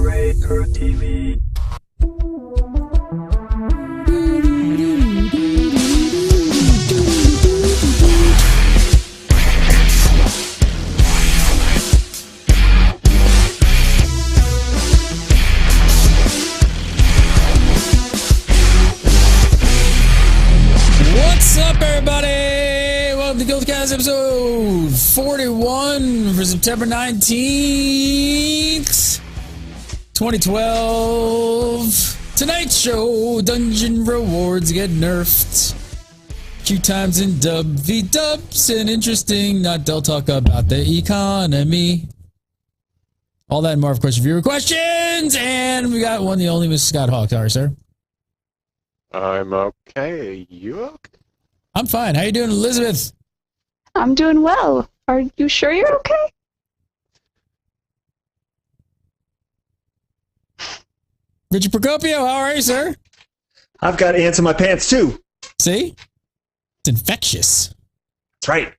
Gamebreaker TV. What's up, everybody? Welcome to GuildCast episode 41 for September 19th, 2012. Tonight's show, dungeon rewards get nerfed. Few times in dub V-dubs and interesting, not they'll talk about the economy. All that and more, of course, viewer questions. And we got one, the only Mr. Scott Hawk. How are you, sir? I'm okay. You okay? I'm fine. How you doing, Elizabeth? I'm doing well. Are you sure you're okay? Richard Procopio, how are you, sir? I've got ants in my pants too. See? It's infectious. That's right.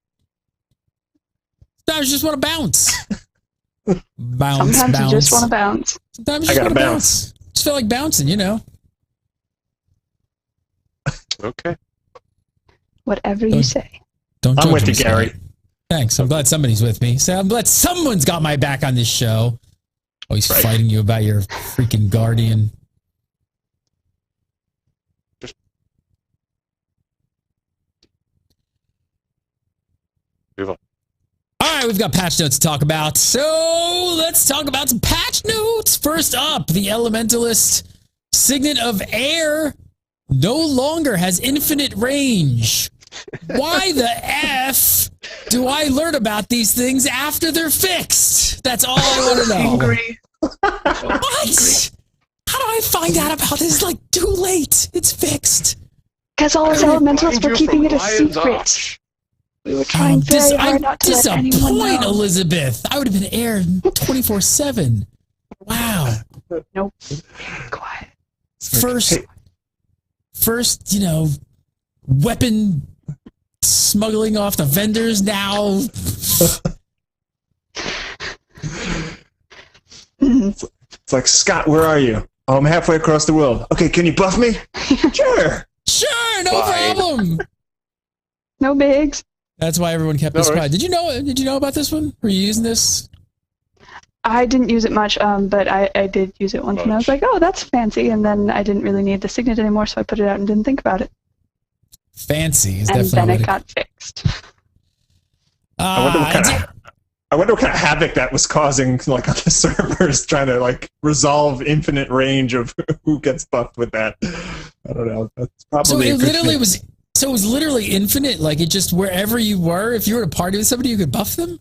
Sometimes you just want to bounce. Bounce, Sometimes bounce. you just want to bounce. Sometimes you I just gotta want to bounce. bounce. Just feel like bouncing, you know. Okay. Whatever you say. Don't I'm judge with me, you, Gary. Scott. Thanks. I'm glad somebody's with me. So I'm glad someone's got my back on this show. Oh, he's Right. fighting you about your freaking guardian. Move on. All right, we've got patch notes to talk about. So let's talk about some patch notes. First up, the Elementalist Signet of Air no longer has infinite range. Why the F do I learn about these things after they're fixed? That's all I want to know. Angry. What? How do I find out about this? Like, too late. It's fixed. Because all us elementals were keeping it a secret. We were trying very hard not to let anyone disappoint, know. Elizabeth. I would have been aired 24/7. Wow. Nope. Quiet. First, you know, weapon smuggling off the vendors. Now, It's like, Scott, where are you? Oh, I'm halfway across the world. Okay, can you buff me? Sure. sure, no Fine. problem. No bigs. That's why everyone kept this No quiet. Did you know about this one? Were you using this? I didn't use it much, but I did use it once, and I was like, oh, that's fancy, and then I didn't really need the signet anymore, so I put it out and didn't think about it. Fancy is And definitely. then a way it to- got fixed. I wonder what kind of havoc that was causing, like on the servers, trying to like resolve infinite range of who gets buffed with that. I don't know. That's probably So a it good literally thing. was. So it was literally infinite. Like it just wherever you were, if you were to party with somebody, you could buff them.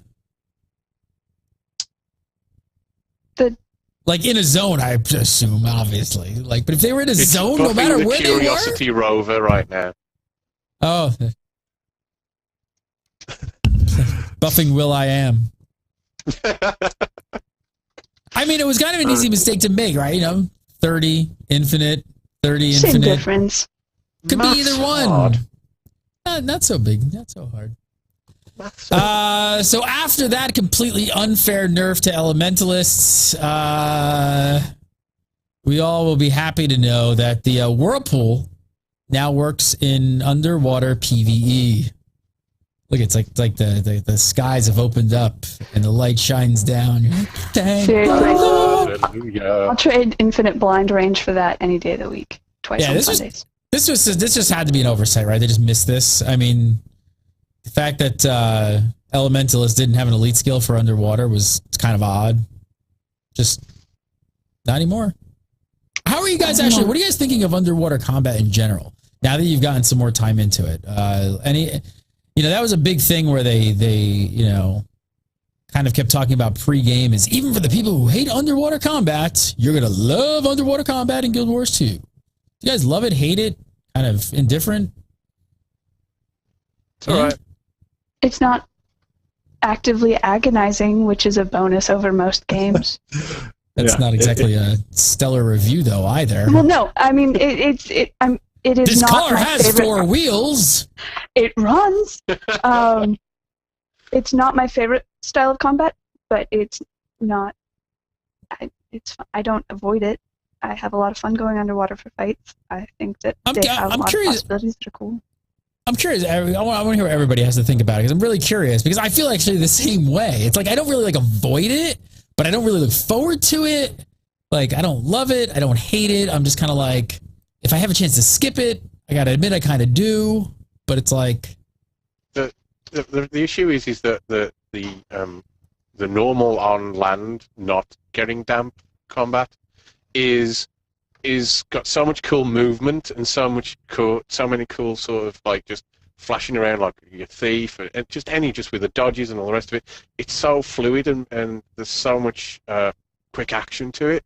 Like in a zone, I assume, obviously. Like, but if they were in a It's zone, no buffing matter the where they were. Curiosity rover right now. Oh, buffing Will I Am. I mean, it was kind of an easy mistake to make, right? You know, 30 infinite, 30 Same infinite. difference. Could be Math's either one. hard. Not so big, not so hard. Math's So after that completely unfair nerf to elementalists, we all will be happy to know that the whirlpool now works in underwater PvE. Look, it's like the skies have opened up and the light shines down. You're like, thank Seriously. God. Hallelujah. I'll trade infinite blind range for that any day of the week. Twice Yeah, on this was- Sundays. This just had to be an oversight, right? They just missed this. I mean, the fact that Elementalist didn't have an elite skill for underwater was kind of odd. Just not anymore. How are you guys actually? What are you guys thinking of underwater combat in general? Now that you've gotten some more time into it, that was a big thing where they kind of kept talking about pre-game is even for the people who hate underwater combat, you're gonna love underwater combat in Guild Wars 2. You guys love it, hate it, kind of indifferent? It's all right. It's not actively agonizing, which is a bonus over most games. That's Yeah, not exactly a stellar review, though, either. Well, no, I mean it is This not car my has favorite. 4 wheels. It runs. It's not my favorite style of combat, but it's not. it's fun. I don't avoid it. I have a lot of fun going underwater for fights. I think that they have a lot of possibilities that are cool. I'm curious. I want to hear what everybody has to think about it because I'm really curious because I feel actually the same way. It's like I don't really like avoid it, but I don't really look forward to it. Like I don't love it. I don't hate it. I'm just kind of like, if I have a chance to skip it, I gotta admit I kind of do. But it's like the issue is that the normal on land not getting damp combat is got so much cool movement and so many cool sort of like just flashing around like your thief and just with the dodges and all the rest of it. It's so fluid and there's so much quick action to it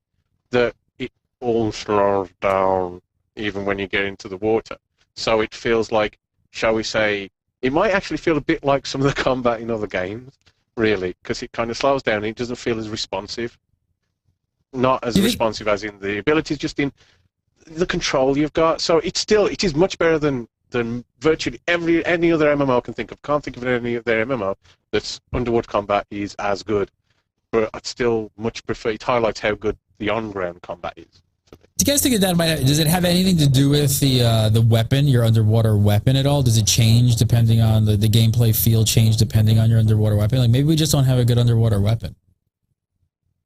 that it all slows down even when you get into the water. So it feels like, shall we say, it might actually feel a bit like some of the combat in other games, really, because it kind of slows down and it doesn't feel as responsive. Not as responsive as in the abilities, just in the control you've got. So it is much better than virtually any other MMO I can think of. Can't think of any other MMO that's underwater combat is as good. But I'd still much prefer, it highlights how good the on-ground combat is. Do you guys think does it have anything to do with the weapon, your underwater weapon at all? Does it change depending on the gameplay feel change depending on your underwater weapon? Like maybe we just don't have a good underwater weapon.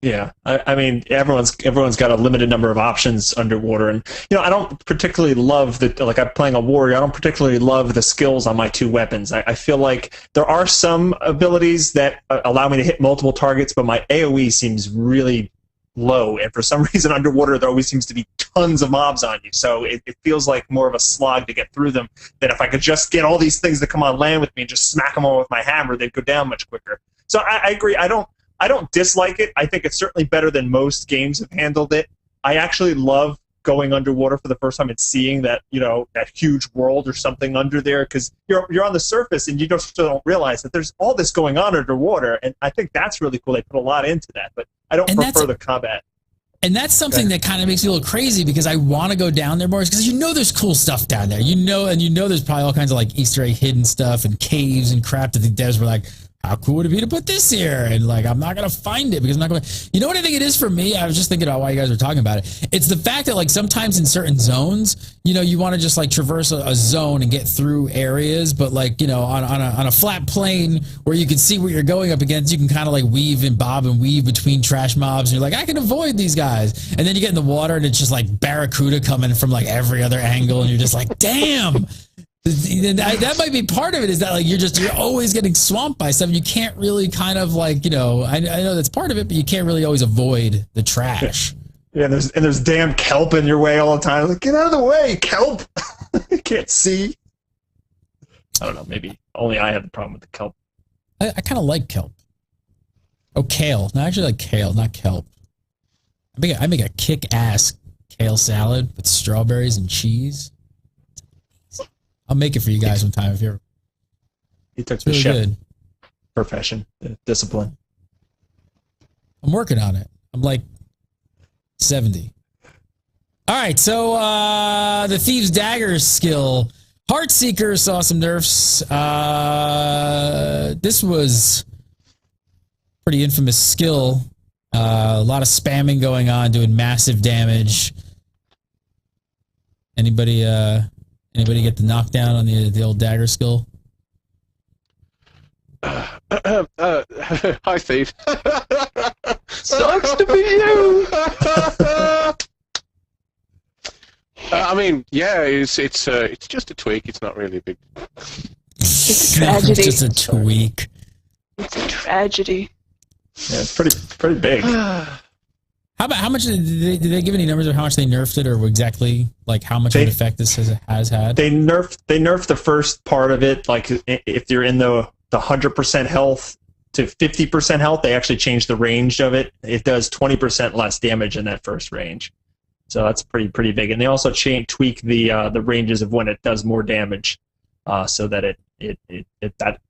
Yeah, I mean, everyone's got a limited number of options underwater, and I don't particularly love like I'm playing a warrior. I don't particularly love the skills on my two weapons. I feel like there are some abilities that allow me to hit multiple targets, but my AOE seems really low, and for some reason underwater there always seems to be tons of mobs on you, so it feels like more of a slog to get through them than if I could just get all these things that come on land with me and just smack them all with my hammer. They'd go down much quicker. So I agree. I don't dislike it. I think it's certainly better than most games have handled it. I actually love going underwater for the first time and seeing that, that huge world or something under there, because you're on the surface and you just don't realize that there's all this going on underwater, and I think that's really cool. They put a lot into that, but I don't prefer the combat. And that's something that kind of makes me a little crazy because I want to go down there more because there's cool stuff down there. And there's probably all kinds of like Easter egg hidden stuff and caves and crap that the devs were like, how cool would it be to put this here? And like, I'm not going to find it because I'm not going to. You know what I think it is for me? I was just thinking about why you guys were talking about it. It's the fact that like sometimes in certain zones, you want to just like traverse a zone and get through areas. But like, on a flat plane where you can see what you're going up against, you can kind of like weave and bob and weave between trash mobs. And you're like, I can avoid these guys. And then you get in the water and it's just like barracuda coming from like every other angle. And you're just like, damn. That might be part of it, is that like you're always getting swamped by stuff. You can't really kind of like, I know that's part of it, but you can't really always avoid the trash. Yeah, and there's damn kelp in your way all the time. Like, get out of the way, kelp! You can't see. I don't know, maybe only I have the problem with the kelp. I kind of like kelp. Oh, kale. No, I actually like kale, not kelp. I make a kick-ass kale salad with strawberries and cheese. I'll make it for you guys one time if you're. You took the chef profession, the discipline. I'm working on it. I'm like 70. All right, so the Thieves' Dagger skill. Heartseeker saw some nerfs. This was pretty infamous skill. A lot of spamming going on, doing massive damage. Anybody get the knockdown on the old dagger skill? Hi, Steve. Sucks to be you. I mean, yeah, it's just a tweak. It's not really a big. It's a tragedy. It's just a tweak. It's a tragedy. Yeah, it's pretty big. How much did they give any numbers of how much they nerfed it, or exactly like how much of an effect this has had? They nerfed the first part of it. Like if you're in the 100% health to 50% health, they actually changed the range of it. It does 20% less damage in that first range, so that's pretty big. And they also tweak the ranges of when it does more damage, so that it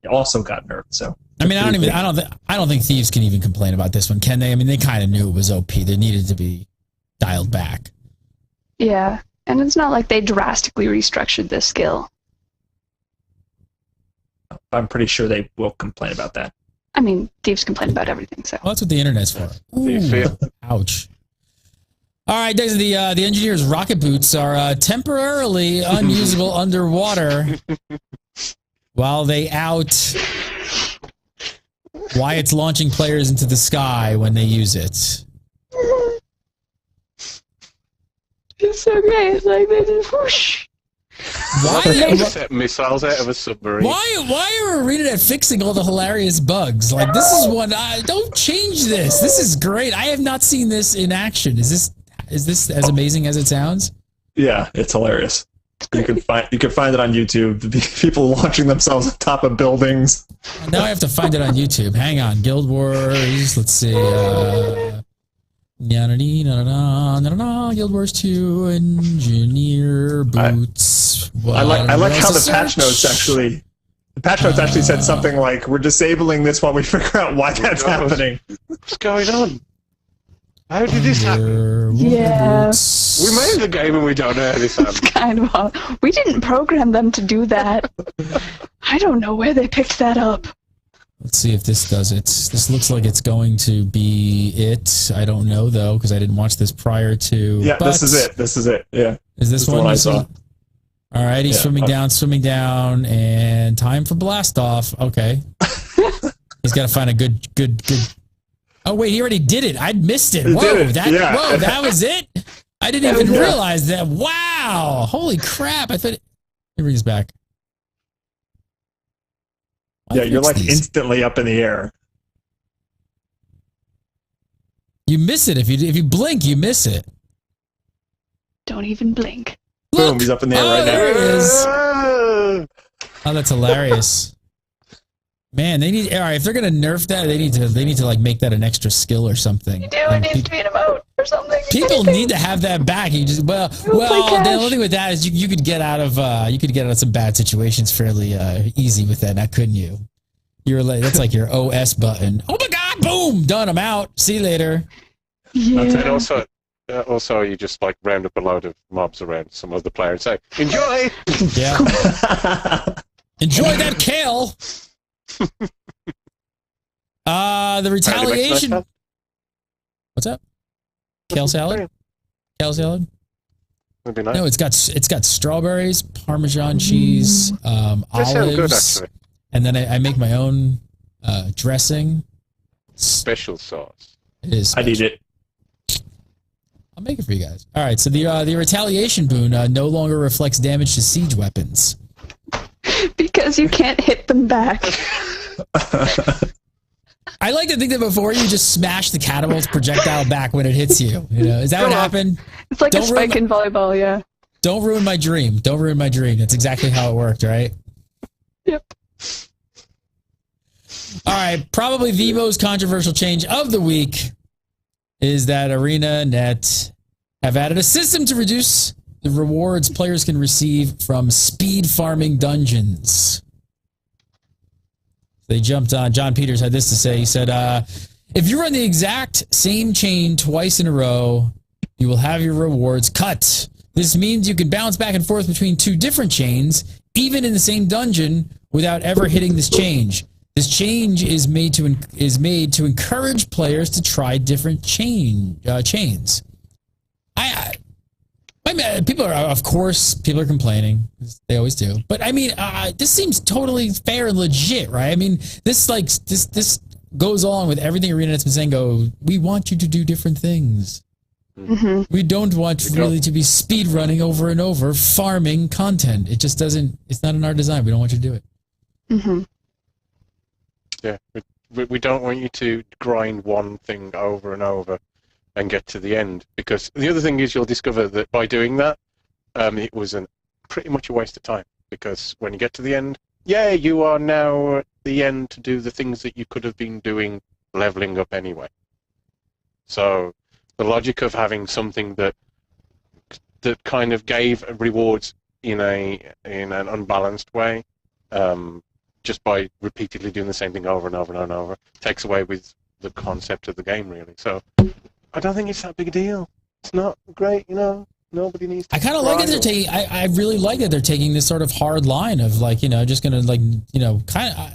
also got nerfed. So. I mean, I don't think Thieves can even complain about this one, can they? I mean, they kind of knew it was OP. They needed to be dialed back. Yeah, and it's not like they drastically restructured this skill. I'm pretty sure they will complain about that. I mean, Thieves complain about everything, so. Well, that's what the internet's for. Ooh, ouch. All right, the engineer's rocket boots are temporarily unusable underwater while they out Wyatt's launching players into the sky when they use it. It's so great. It's like they just whoosh. Why set missiles out of a submarine? Why are ArenaNet fixing all the hilarious bugs? Like, this is one. Don't change this. This is great. I have not seen this in action. Is this as amazing as it sounds? Yeah, it's hilarious. You can find it on YouTube. People launching themselves on top of buildings. Now I have to find it on YouTube. Hang on, Guild Wars. Let's see. Guild Wars 2 engineer boots. I like how the patch notes actually. The patch notes actually said something like, "We're disabling this while we figure out why that's happening." What's going on? How did this happen? Yeah. We made the game and we don't know how this happened. It's kind of odd. We didn't program them to do that. I don't know where they picked that up. Let's see if this does it. This looks like it's going to be it. I don't know though because I didn't watch this prior to. Yeah, this is it. This is it. Yeah. Is this one I saw? All right, he's swimming down, and time for blast off. Okay. He's got to find a good. Oh wait, he already did it. I missed it. Whoa, that was it. I didn't even realize that. Wow, holy crap! I thought it brings back. Yeah, you're like instantly up in the air. You miss it if you blink. You miss it. Don't even blink. Look. Boom! He's up in the air right now. There he is. Oh, that's hilarious. Man, they need. All right, if they're gonna nerf that, they need to like make that an extra skill or something. You do. It needs to be an emote or something. People need to have that back. You just well. The only thing with that is you could get out of some bad situations fairly easy with that. Now, couldn't you? You're like that's like your OS button. Oh my God! Boom! Done. I'm out. See you later. Yeah. And also, you just like round up a load of mobs around some other player and say, "Enjoy." Yeah. Enjoy that kale. The retaliation. What's up? Kale salad? Kale salad? That'd be nice. No, it's got strawberries, Parmesan cheese, olives, sound good, actually. And then I make my own dressing. Special sauce. It is. I'd eat it. I'll make it for you guys. All right. So the retaliation boon no longer reflects damage to siege weapons. Because you can't hit them back. I like to think that before you just smash the catapult's projectile back when it hits you. You know, is that what happened? It's like a spike in volleyball, yeah. Don't ruin my dream. Don't ruin my dream. That's exactly how it worked, right? Yep. All right. Probably the most controversial change of the week is that ArenaNet have added a system to reduce the rewards players can receive from speed farming dungeons. They jumped on. John Peters had this to say. He said, if you run the exact same chain twice in a row, you will have your rewards cut. This means you can bounce back and forth between two different chains, even in the same dungeon, without ever hitting this change. This change is made to encourage players to try different chains. I mean, people are complaining. They always do. But I mean, this seems totally fair and legit, right? I mean, this goes along with everything ArenaNet's been saying. We want you to do different things. Mm-hmm. We don't want really to be speed running over and over, farming content. It just doesn't. It's not in our design. We don't want you to do it. Mm-hmm. Yeah, we don't want you to grind one thing over and over and get to the end, because the other thing is you'll discover that by doing that, it was pretty much a waste of time, because when you get to the end, you are now at the end to do the things that you could have been doing leveling up anyway. So the logic of having something that kind of gave rewards in an unbalanced way, just by repeatedly doing the same thing over and over and over and over, takes away with the concept of the game, really. So I don't think it's that big a deal. It's not great, Nobody needs to. I kind of like that they're taking. I really like that they're taking this sort of hard line of just gonna kind of.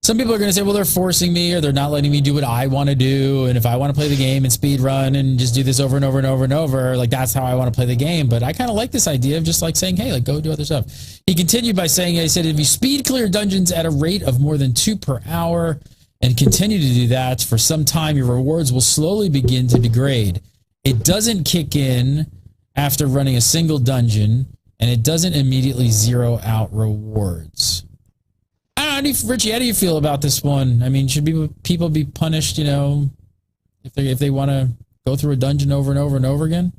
some people are going to say, well, they're forcing me or they're not letting me do what I want to do. And if I want to play the game and speed run and just do this over and over and over and over, like that's how I want to play the game. But I kind of like this idea of just like saying, hey, like go do other stuff. He continued by saying, he said, if you speed clear dungeons at a rate of more than 2 per hour and continue to do that for some time, your rewards will slowly begin to degrade. It doesn't kick in after running a single dungeon, and it doesn't immediately zero out rewards. I don't know, Richie, how do you feel about this one? I mean, should people be punished, you know, if they want to go through a dungeon over and over and over again?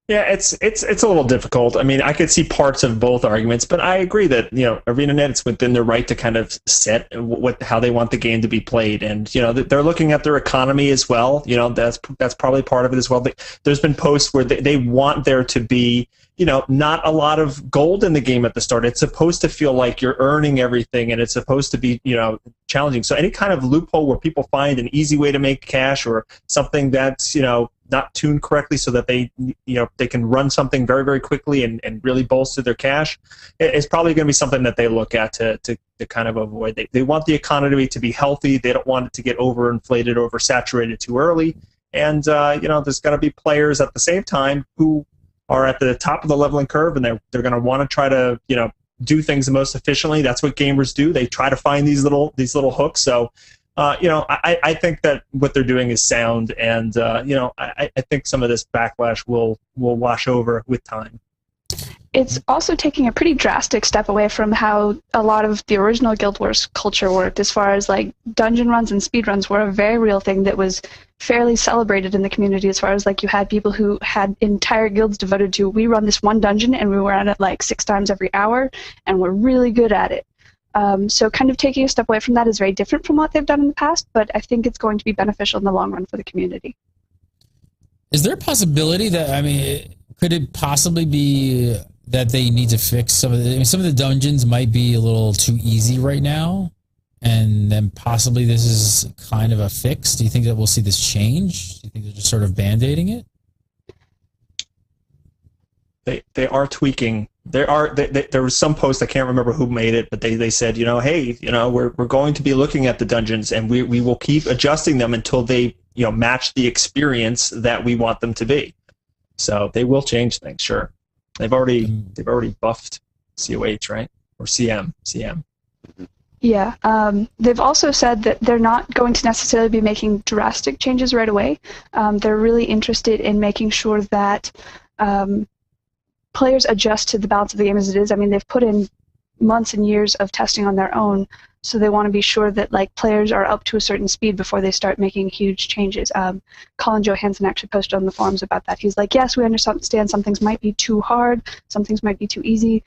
Yeah, it's a little difficult. I mean, I could see parts of both arguments, but I agree that, you know, ArenaNet, it's within their right to kind of set how they want the game to be played, and you know they're looking at their economy as well. You know, that's probably part of it as well. There's been posts where they want there to be, you know, not a lot of gold in the game at the start. It's supposed to feel like you're earning everything, and it's supposed to be, you know, challenging. So any kind of loophole where people find an easy way to make cash or something that's, you know, not tuned correctly so that they, you know, they can run something very, very quickly and really bolster their cash, it's probably going to be something that they look at to kind of avoid. They want the economy to be healthy. They don't want it to get overinflated, oversaturated too early. And, you know, there's going to be players at the same time who are at the top of the leveling curve, and they're going to want to try to, you know, do things the most efficiently. That's what gamers do. They try to find these little hooks. So, you know, I think that what they're doing is sound, and you know, I think some of this backlash will wash over with time. It's also taking a pretty drastic step away from how a lot of the original Guild Wars culture worked, as far as like dungeon runs and speed runs were a very real thing that was fairly celebrated in the community, as far as like you had people who had entire guilds devoted to, we run this one dungeon and we were at it like 6 times every hour and we're really good at it. So kind of taking a step away from that is very different from what they've done in the past, but I think it's going to be beneficial in the long run for the community. Is there a possibility that, I mean, could it possibly be that they need to fix some of the dungeons might be a little too easy right now, and then possibly this is kind of a fix? Do you think that we'll see this change? Do you think they're just sort of band-aiding it? They are tweaking. There was some post, I can't remember who made it, but they said, you know, hey, you know, we're going to be looking at the dungeons and we will keep adjusting them until they, you know, match the experience that we want them to be. So they will change things, sure. They've already buffed COH, right? Or CM. Yeah, they've also said that they're not going to necessarily be making drastic changes right away. They're really interested in making sure that players adjust to the balance of the game as it is. I mean, they've put in months and years of testing on their own, so they want to be sure that like players are up to a certain speed before they start making huge changes. Colin Johansson actually posted on the forums about that. He's like, yes, we understand some things might be too hard, some things might be too easy.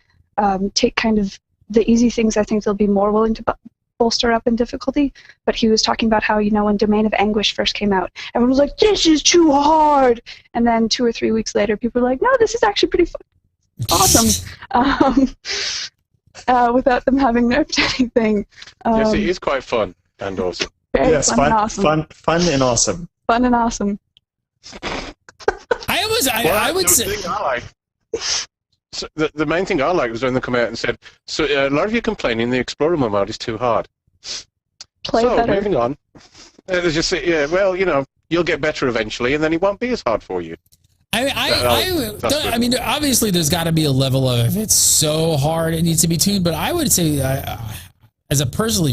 Take kind of the easy things, I think they'll be more willing to bolster up in difficulty. But he was talking about how, you know, when Domain of Anguish first came out, everyone was like, this is too hard! And then 2 or 3 weeks later, people were like, no, this is actually pretty awesome. Without them having nerfed anything. Yes, it is quite fun and awesome. Yes, fun and awesome. Fun and awesome. Fun and awesome. I would say... So the main thing I liked was when they come out and said, so a lot of you complaining the Explorer mode is too hard. Play better. Moving on. They just say, yeah, well, you know, you'll get better eventually, and then it won't be as hard for you. I mean, obviously there's got to be a level of, if it's so hard it needs to be tuned, but I would say,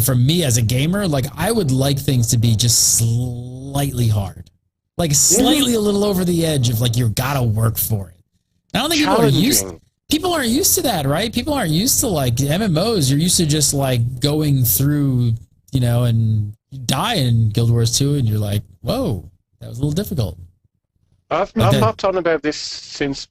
for me as a gamer, like I would like things to be just slightly hard. Like slightly a little over the edge of like, you've got to work for it. I don't think people aren't used to that, right? People aren't used to like MMOs. You're used to just like going through, you know, and you die in Guild Wars 2 and you're like, whoa, that was a little difficult. I've harped on about this since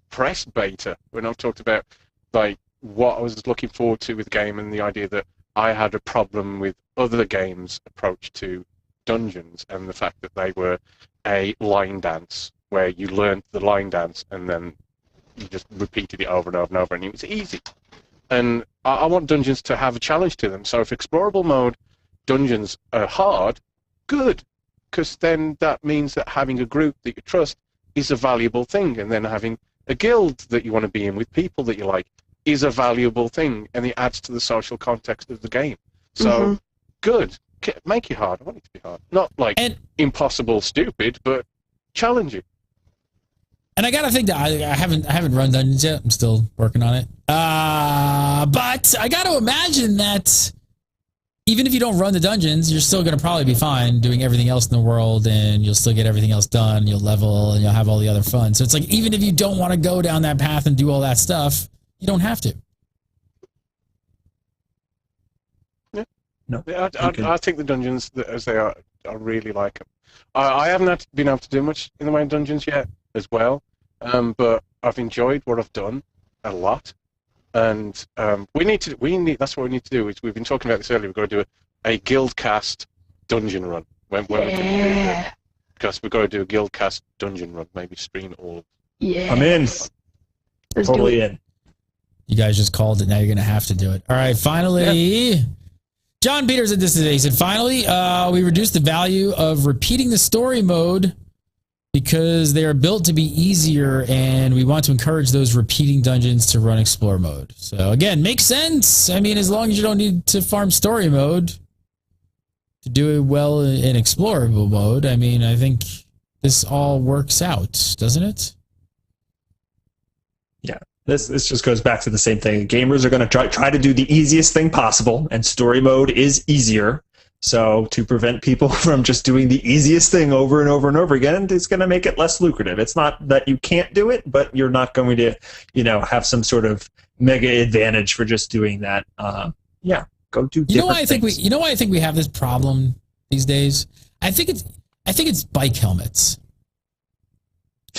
press beta, when I've talked about like what I was looking forward to with the game and the idea that I had a problem with other games' approach to dungeons and the fact that they were a line dance where you learned the line dance and then you just repeated it over and over and over and it was easy. And I want dungeons to have a challenge to them. So if explorable mode dungeons are hard, good. Because then that means that having a group that you trust is a valuable thing, and then having a guild that you want to be in with people that you like is a valuable thing, and it adds to the social context of the game. So, good. Make it hard. I want it to be hard. Not like impossible, stupid, but challenging. And I gotta think that I haven't run dungeons yet. I'm still working on it. But I gotta imagine that even if you don't run the dungeons, you're still gonna probably be fine doing everything else in the world, and you'll still get everything else done. You'll level, and you'll have all the other fun. So it's like even if you don't want to go down that path and do all that stuff, you don't have to. Yeah. No. I think the dungeons as they are, I really like them. I haven't been able to do much in the main dungeons yet as well, but I've enjoyed what I've done a lot, and we need that's what we need to do. Is we've been talking about this earlier. We've got to do a GuildCast dungeon run when we can do it, because we've got to do a GuildCast dungeon run. Maybe stream it all. Yeah, I'm in. Let's Totally in. You guys just called it. Now you're gonna have to do it. All right, finally. Yeah. John Peters at this today. He said, finally, we reduced the value of repeating the story mode because they are built to be easier, and we want to encourage those repeating dungeons to run explore mode. So, again, makes sense. I mean, as long as you don't need to farm story mode to do it well in explorable mode, I mean, I think this all works out, doesn't it? Yeah. This just goes back to the same thing. Gamers are going to try to do the easiest thing possible, and story mode is easier. So to prevent people from just doing the easiest thing over and over and over again, it's going to make it less lucrative. It's not that you can't do it, but you're not going to, have some sort of mega advantage for just doing that. Go do. You know why I think we have this problem these days? I think it's bike helmets.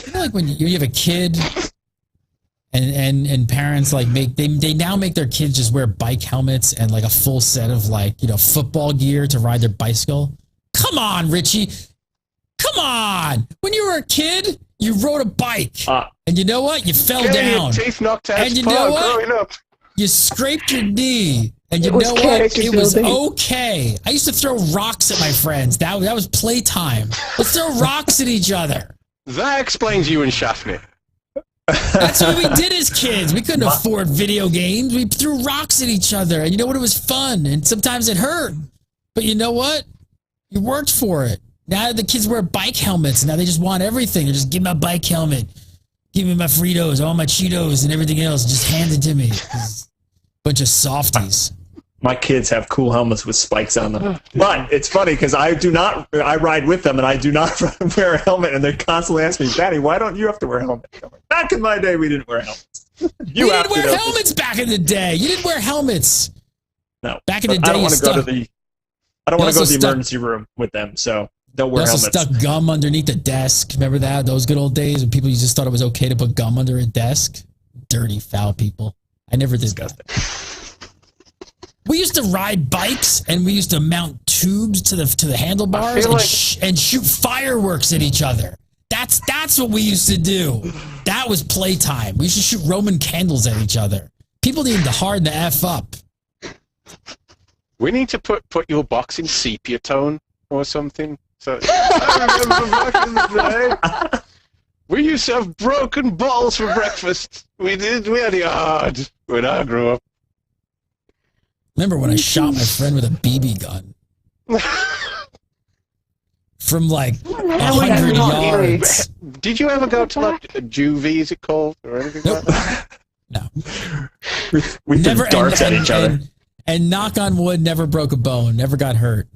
You know, like when you have a kid. And parents like they now make their kids just wear bike helmets and like a full set of football gear to ride their bicycle. Come on, Richie. Come on. When you were a kid, you rode a bike. And you know what? You fell down. Your teeth knocked out. And you know what? You scraped your knee. And you know what? It was okay. I used to throw rocks at my friends. That was playtime. Let's throw rocks at each other. That explains you and Shafney. That's what we did as kids. We couldn't afford video games. We threw rocks at each other. And you know what? It was fun. And sometimes it hurt. But you know what? You worked for it. Now the kids wear bike helmets. Now they just want everything. They just give me my bike helmet. Give me my Fritos, all my Cheetos, and everything else. Just hand it to me. Bunch of softies. My kids have cool helmets with spikes on them. But it's funny because I ride with them and I do not wear a helmet, and they constantly ask me, Daddy, why don't you have to wear a helmet? Back in my day, we didn't wear helmets. We didn't wear helmets back in the day. You didn't wear helmets. No. Back in the day, I don't want to go to the emergency room with them, so don't wear helmets. You also stuck gum underneath the desk. Remember that? Those good old days when people just thought it was okay to put gum under a desk? Dirty, foul people. I never did that. We used to ride bikes, and we used to mount tubes to the handlebars and shoot fireworks at each other. That's what we used to do. That was playtime. We used to shoot Roman candles at each other. People need to harden the F up. We need to put your box in sepia tone or something. So I remember back in the day, we used to have broken balls for breakfast. We had it hard when I grew up. Remember when I shot my friend with a BB gun? From like 100 yards. Did you ever go to like juvie, is it called? Or anything like that? No. We threw darts at each other. And knock on wood, never broke a bone, never got hurt.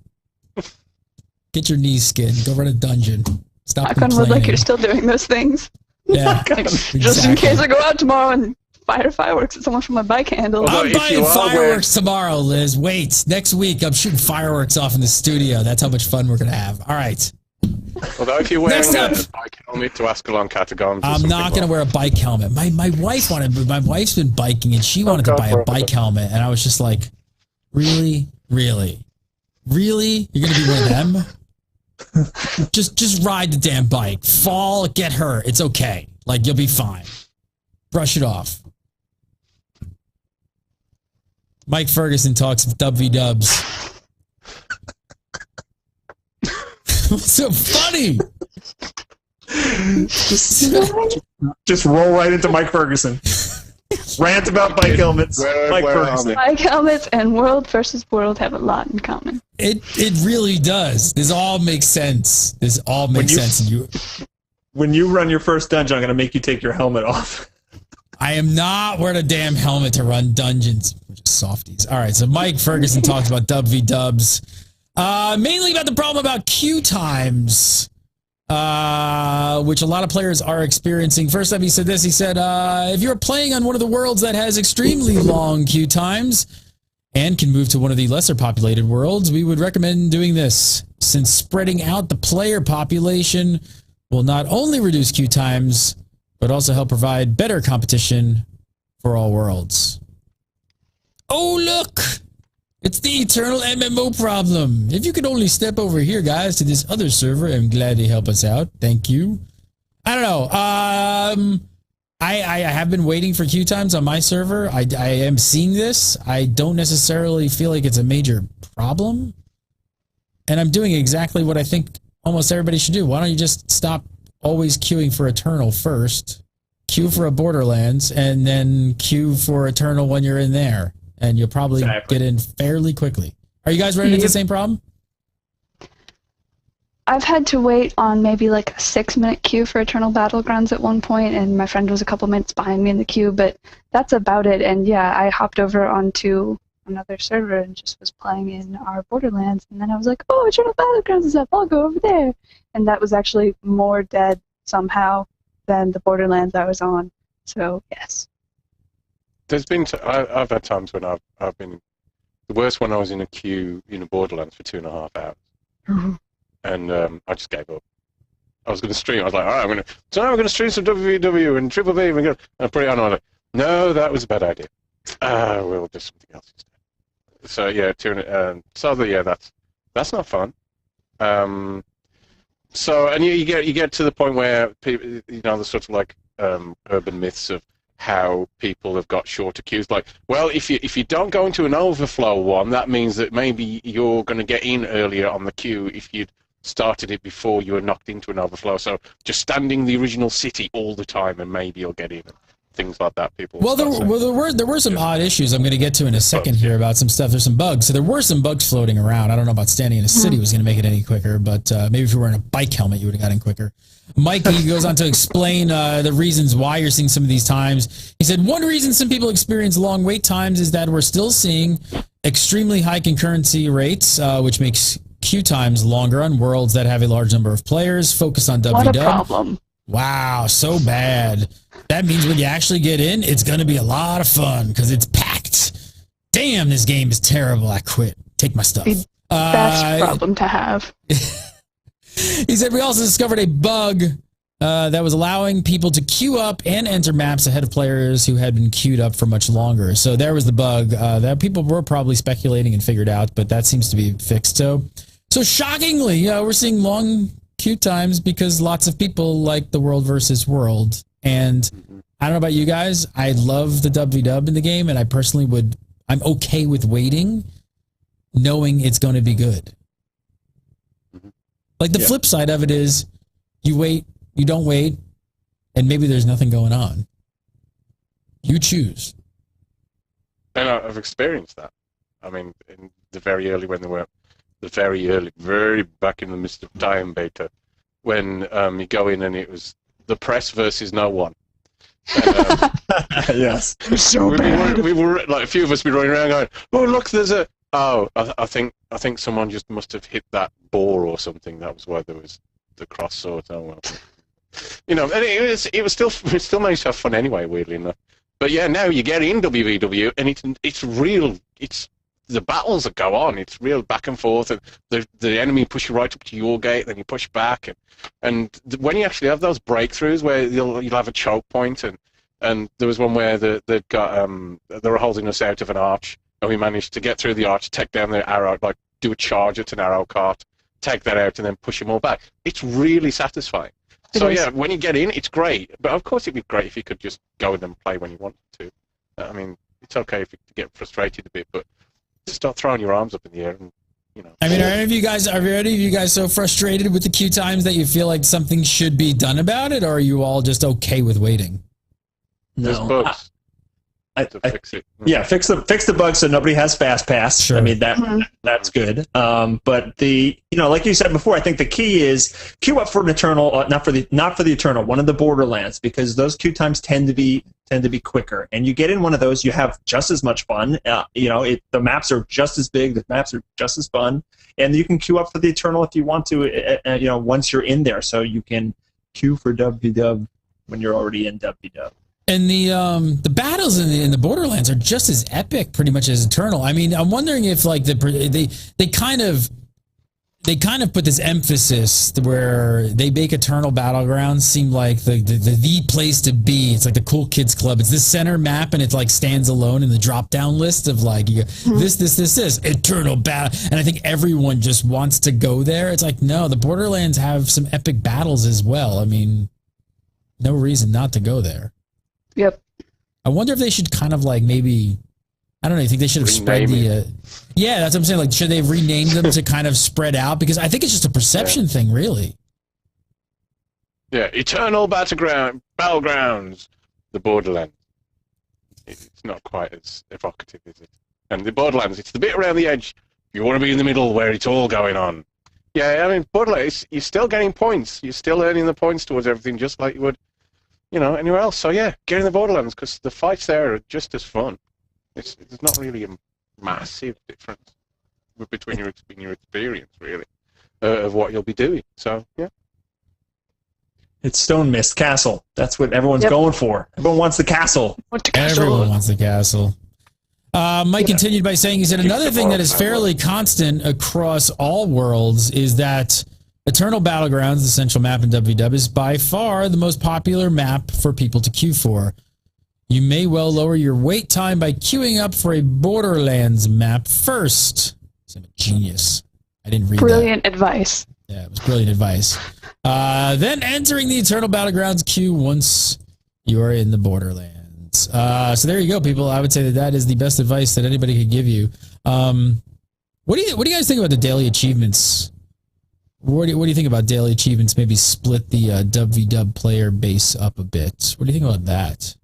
Get your knees skinned. Go run a dungeon. Stop knock on wood like you're still doing those things. Yeah. Exactly. Just in case I go out tomorrow and fire fireworks at someone from my bike handle. I'm buying fireworks tomorrow, Liz. Wait, next week I'm shooting fireworks off in the studio. That's how much fun we're going to have. All right. Although if you're wearing a bike helmet to Ascalon Catacombs, I'm not going to wear a bike helmet. My wife's been biking, and she wanted to buy a bike helmet, and I was just like, really? You're going to be one of them? just ride the damn bike. Fall, get hurt. It's okay. Like, you'll be fine. Brush it off. Mike Ferguson talks of dubs. What's so funny? Just roll right into Mike Ferguson. Rant about bike helmets. Mike Ferguson. Bike helmets and World versus World have a lot in common. It really does. This all makes sense. This all makes sense. When you run your first dungeon, I'm going to make you take your helmet off. I am not wearing a damn helmet to run dungeons. Softies. All right, so Mike Ferguson talks about dub v dubs. Mainly about the problem about queue times, which a lot of players are experiencing. First up, he said this. He said, if you're playing on one of the worlds that has extremely long queue times and can move to one of the lesser populated worlds, we would recommend doing this, since spreading out the player population will not only reduce queue times, but also help provide better competition for all worlds. Oh, look! It's the eternal MMO problem. If you could only step over here, guys, to this other server, I'm glad they help us out. Thank you. I don't know. I have been waiting for queue times on my server. I am seeing this. I don't necessarily feel like it's a major problem. And I'm doing exactly what I think almost everybody should do. Why don't you just stop always queuing for Eternal first, queue for a Borderlands, and then queue for Eternal when you're in there? And you'll probably get in fairly quickly. Are you guys running into the same problem? I've had to wait on maybe like a 6-minute queue for Eternal Battlegrounds at one point, and my friend was a couple minutes behind me in the queue, but that's about it. And yeah, I hopped over onto another server and just was playing in our Borderlands, and then I was like, oh, Eternal Battlegrounds is up, I'll go over there. And that was actually more dead somehow than the Borderlands I was on. So, yes. There's been I've had times when I've been the worst when I was in a queue in a Borderlands for 2.5 hours, and I just gave up. I was going to stream. I was like, all right, I'm going to stream some WVW and Triple B, and I put it on. I was like, no, that was a bad idea. We'll do something else instead. So yeah, that's not fun. So and you get to the point where people, the sort of like urban myths of how people have got shorter queues. Like, well, if you don't go into an overflow one, that means that maybe you're going to get in earlier on the queue if you'd started it before you were knocked into an overflow. So just standing the original city all the time, and maybe you'll get in. Things like that. People. Well, there were some odd issues I'm going to get to in a second here about some stuff. There's some bugs. So there were some bugs floating around. I don't know about standing in a city was going to make it any quicker, but maybe if you were wearing a bike helmet, you would have got in quicker. Mike, he goes on to explain the reasons why you're seeing some of these times. He said one reason some people experience long wait times is that we're still seeing extremely high concurrency rates, which makes queue times longer on worlds that have a large number of players. Focus on WW. What a problem. Wow, so bad. That means when you actually get in, it's going to be a lot of fun because it's packed. Damn, this game is terrible. I quit. Take my stuff. The best problem to have. He said we also discovered a bug that was allowing people to queue up and enter maps ahead of players who had been queued up for much longer. So there was the bug that people were probably speculating and figured out, but that seems to be fixed. So shockingly, we're seeing long queue times because lots of people like the World versus World. And I don't know about you guys, I love the WW in the game, and I personally I'm okay with waiting, knowing it's going to be good. Like the flip side of it is, you wait, you don't wait, and maybe there's nothing going on. You choose. And I've experienced that. I mean, in the very early when they were very back in the midst of time beta, when you go in and it was the press versus no one. And, yes. So bad. We were like a few of us be running around going, oh look, there's a I think someone just must have hit that boar or something. That was why there was the cross sword. Oh well. And it still managed to have fun anyway, weirdly enough. But yeah, now you get in WVW and it's real. It's the battles that go on. It's real back and forth, and the enemy push you right up to your gate, then you push back, and when you actually have those breakthroughs where you'll have a choke point, and there was one where they were holding us out of an arch, and we managed to get through the arch, take down the arrow, like do a charge at an arrow cart, take that out, and then push them all back. It's really satisfying. So yeah, when you get in, it's great. But of course, it'd be great if you could just go in and play when you want to. I mean, it's okay if you get frustrated a bit, but start throwing your arms up in the air and I mean, are any of you guys so frustrated with the queue times that you feel like something should be done about it, or are you all just okay with waiting? There's bugs. to fix it. Yeah, fix the bug so nobody has fast pass. Sure. I mean that's good. But like you said before, I think the key is queue up for an Eternal, not for the Eternal, one of the Borderlands, because those queue times tend to be quicker. And you get in one of those, you have just as much fun. The maps are just as big, the maps are just as fun, and you can queue up for the Eternal if you want to. Once you're in there, so you can queue for WW when you're already in WW. And the battles in the Borderlands are just as epic, pretty much, as Eternal. I mean, I'm wondering if like they kind of put this emphasis where they make Eternal Battlegrounds seem like the place to be. It's like the cool kids club. It's this center map, and it like stands alone in the drop down list of like this Eternal Battle. And I think everyone just wants to go there. It's like, no, the Borderlands have some epic battles as well. I mean, no reason not to go there. Yep. I wonder if they should kind of like maybe, I don't know, you think they should have spread the... yeah, that's what I'm saying. Like, should they have renamed them to kind of spread out? Because I think it's just a perception thing, really. Yeah, Eternal Battlegrounds, the Borderlands. It's not quite as evocative, is it? And the Borderlands, it's the bit around the edge. You want to be in the middle where it's all going on. Yeah, I mean, Borderlands, you're still getting points. You're still earning the points towards everything, just like you would anywhere else. So yeah, get in the Borderlands, because the fights there are just as fun. There's not really a massive difference between your experience, really, of what you'll be doing. So yeah. It's Stone Mist Castle. That's what everyone's going for. Everyone wants the castle. Everyone wants the castle. Mike continued by saying, he said, another thing that is fairly constant across all worlds is that Eternal Battlegrounds, the central map in WW, is by far the most popular map for people to queue for. You may well lower your wait time by queuing up for a Borderlands map first. I'm a genius. I didn't read Brilliant advice. Yeah, it was brilliant advice. Then entering the Eternal Battlegrounds queue once you are in the Borderlands. So there you go, people. I would say that is the best advice that anybody could give you. What do you guys think about the daily achievements? What do you think about daily achievements? Maybe split the WW player base up a bit. What do you think about that?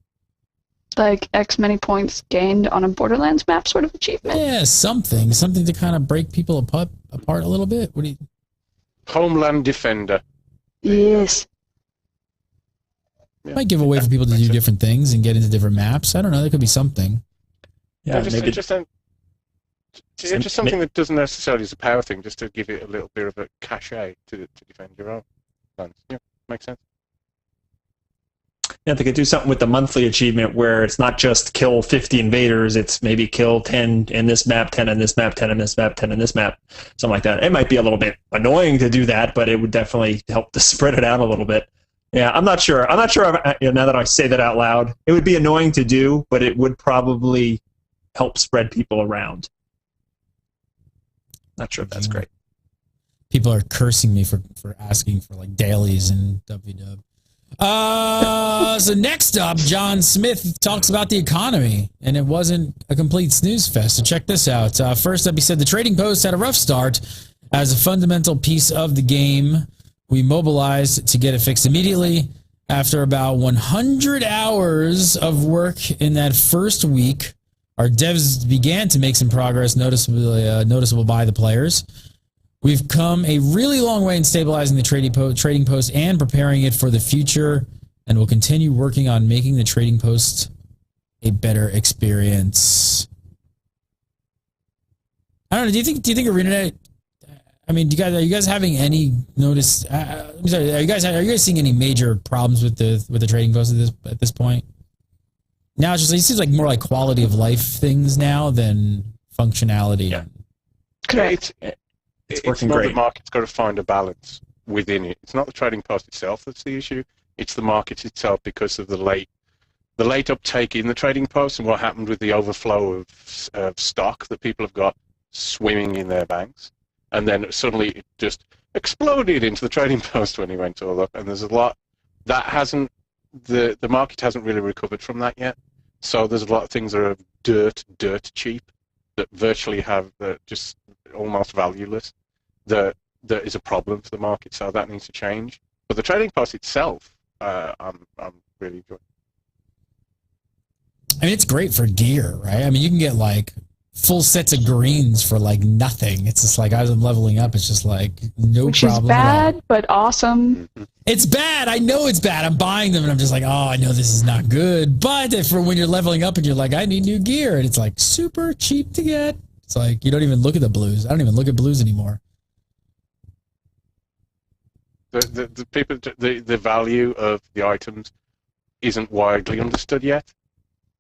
Like X many points gained on a Borderlands map sort of achievement? Yeah, something to kind of break people apart a little bit. What do you? Homeland Defender. Yes. Yeah, might give a way for people to do different things and get into different maps. I don't know. There could be something. Yeah, maybe just something that doesn't necessarily is a power thing, just to give it a little bit of a cachet to defend your own lands. Yeah, makes sense. Yeah, they could do something with the monthly achievement where it's not just kill 50 invaders, it's maybe kill 10 in this map, 10 in this map, 10 in this map, 10 in this map, something like that. It might be a little bit annoying to do that, but it would definitely help to spread it out a little bit. Yeah, I'm not sure. Now that I say that out loud, it would be annoying to do, but it would probably help spread people around. Not sure if that's great. People are cursing me for asking for like dailies in WW. So next up, John Smith talks about the economy, and it wasn't a complete snooze fest. So check this out. First up, he said the trading post had a rough start. As a fundamental piece of the game, we mobilized to get it fixed immediately. After about 100 hours of work in that first week, our devs began to make some progress noticeable by the players. We've come a really long way in stabilizing the trading post and preparing it for the future, and we'll continue working on making the trading post a better experience. I don't know. Do you think ArenaNet? I mean, are you guys having any notice? I'm sorry. Are you guys seeing any major problems with the trading post at this point? Now it seems like more like quality of life things now than functionality. Yeah. Correct. It's working not great. The market's got to find a balance within it. It's not the trading post itself that's the issue. It's the market itself, because of the late uptake in the trading post and what happened with the overflow of stock that people have got swimming in their banks. And then suddenly it just exploded into the trading post when he went all up. And there's a lot that hasn't, the market hasn't really recovered from that yet. So there's a lot of things that are dirt cheap, that virtually have just almost valueless. That is a problem for the market. So that needs to change. But the trading post itself, I'm really enjoying. I mean, it's great for gear, right? I mean, you can get like full sets of greens for like nothing. It's just like as I'm leveling up, it's just like no Which problem is at all. bad, but awesome. It's bad. I know it's bad. I'm buying them and I'm just like, oh, I know this is not good. But for when you're leveling up and you're like, I need new gear, and it's like super cheap to get. It's like you don't even look at the blues. I don't even look at blues anymore. The value of the items isn't widely understood yet,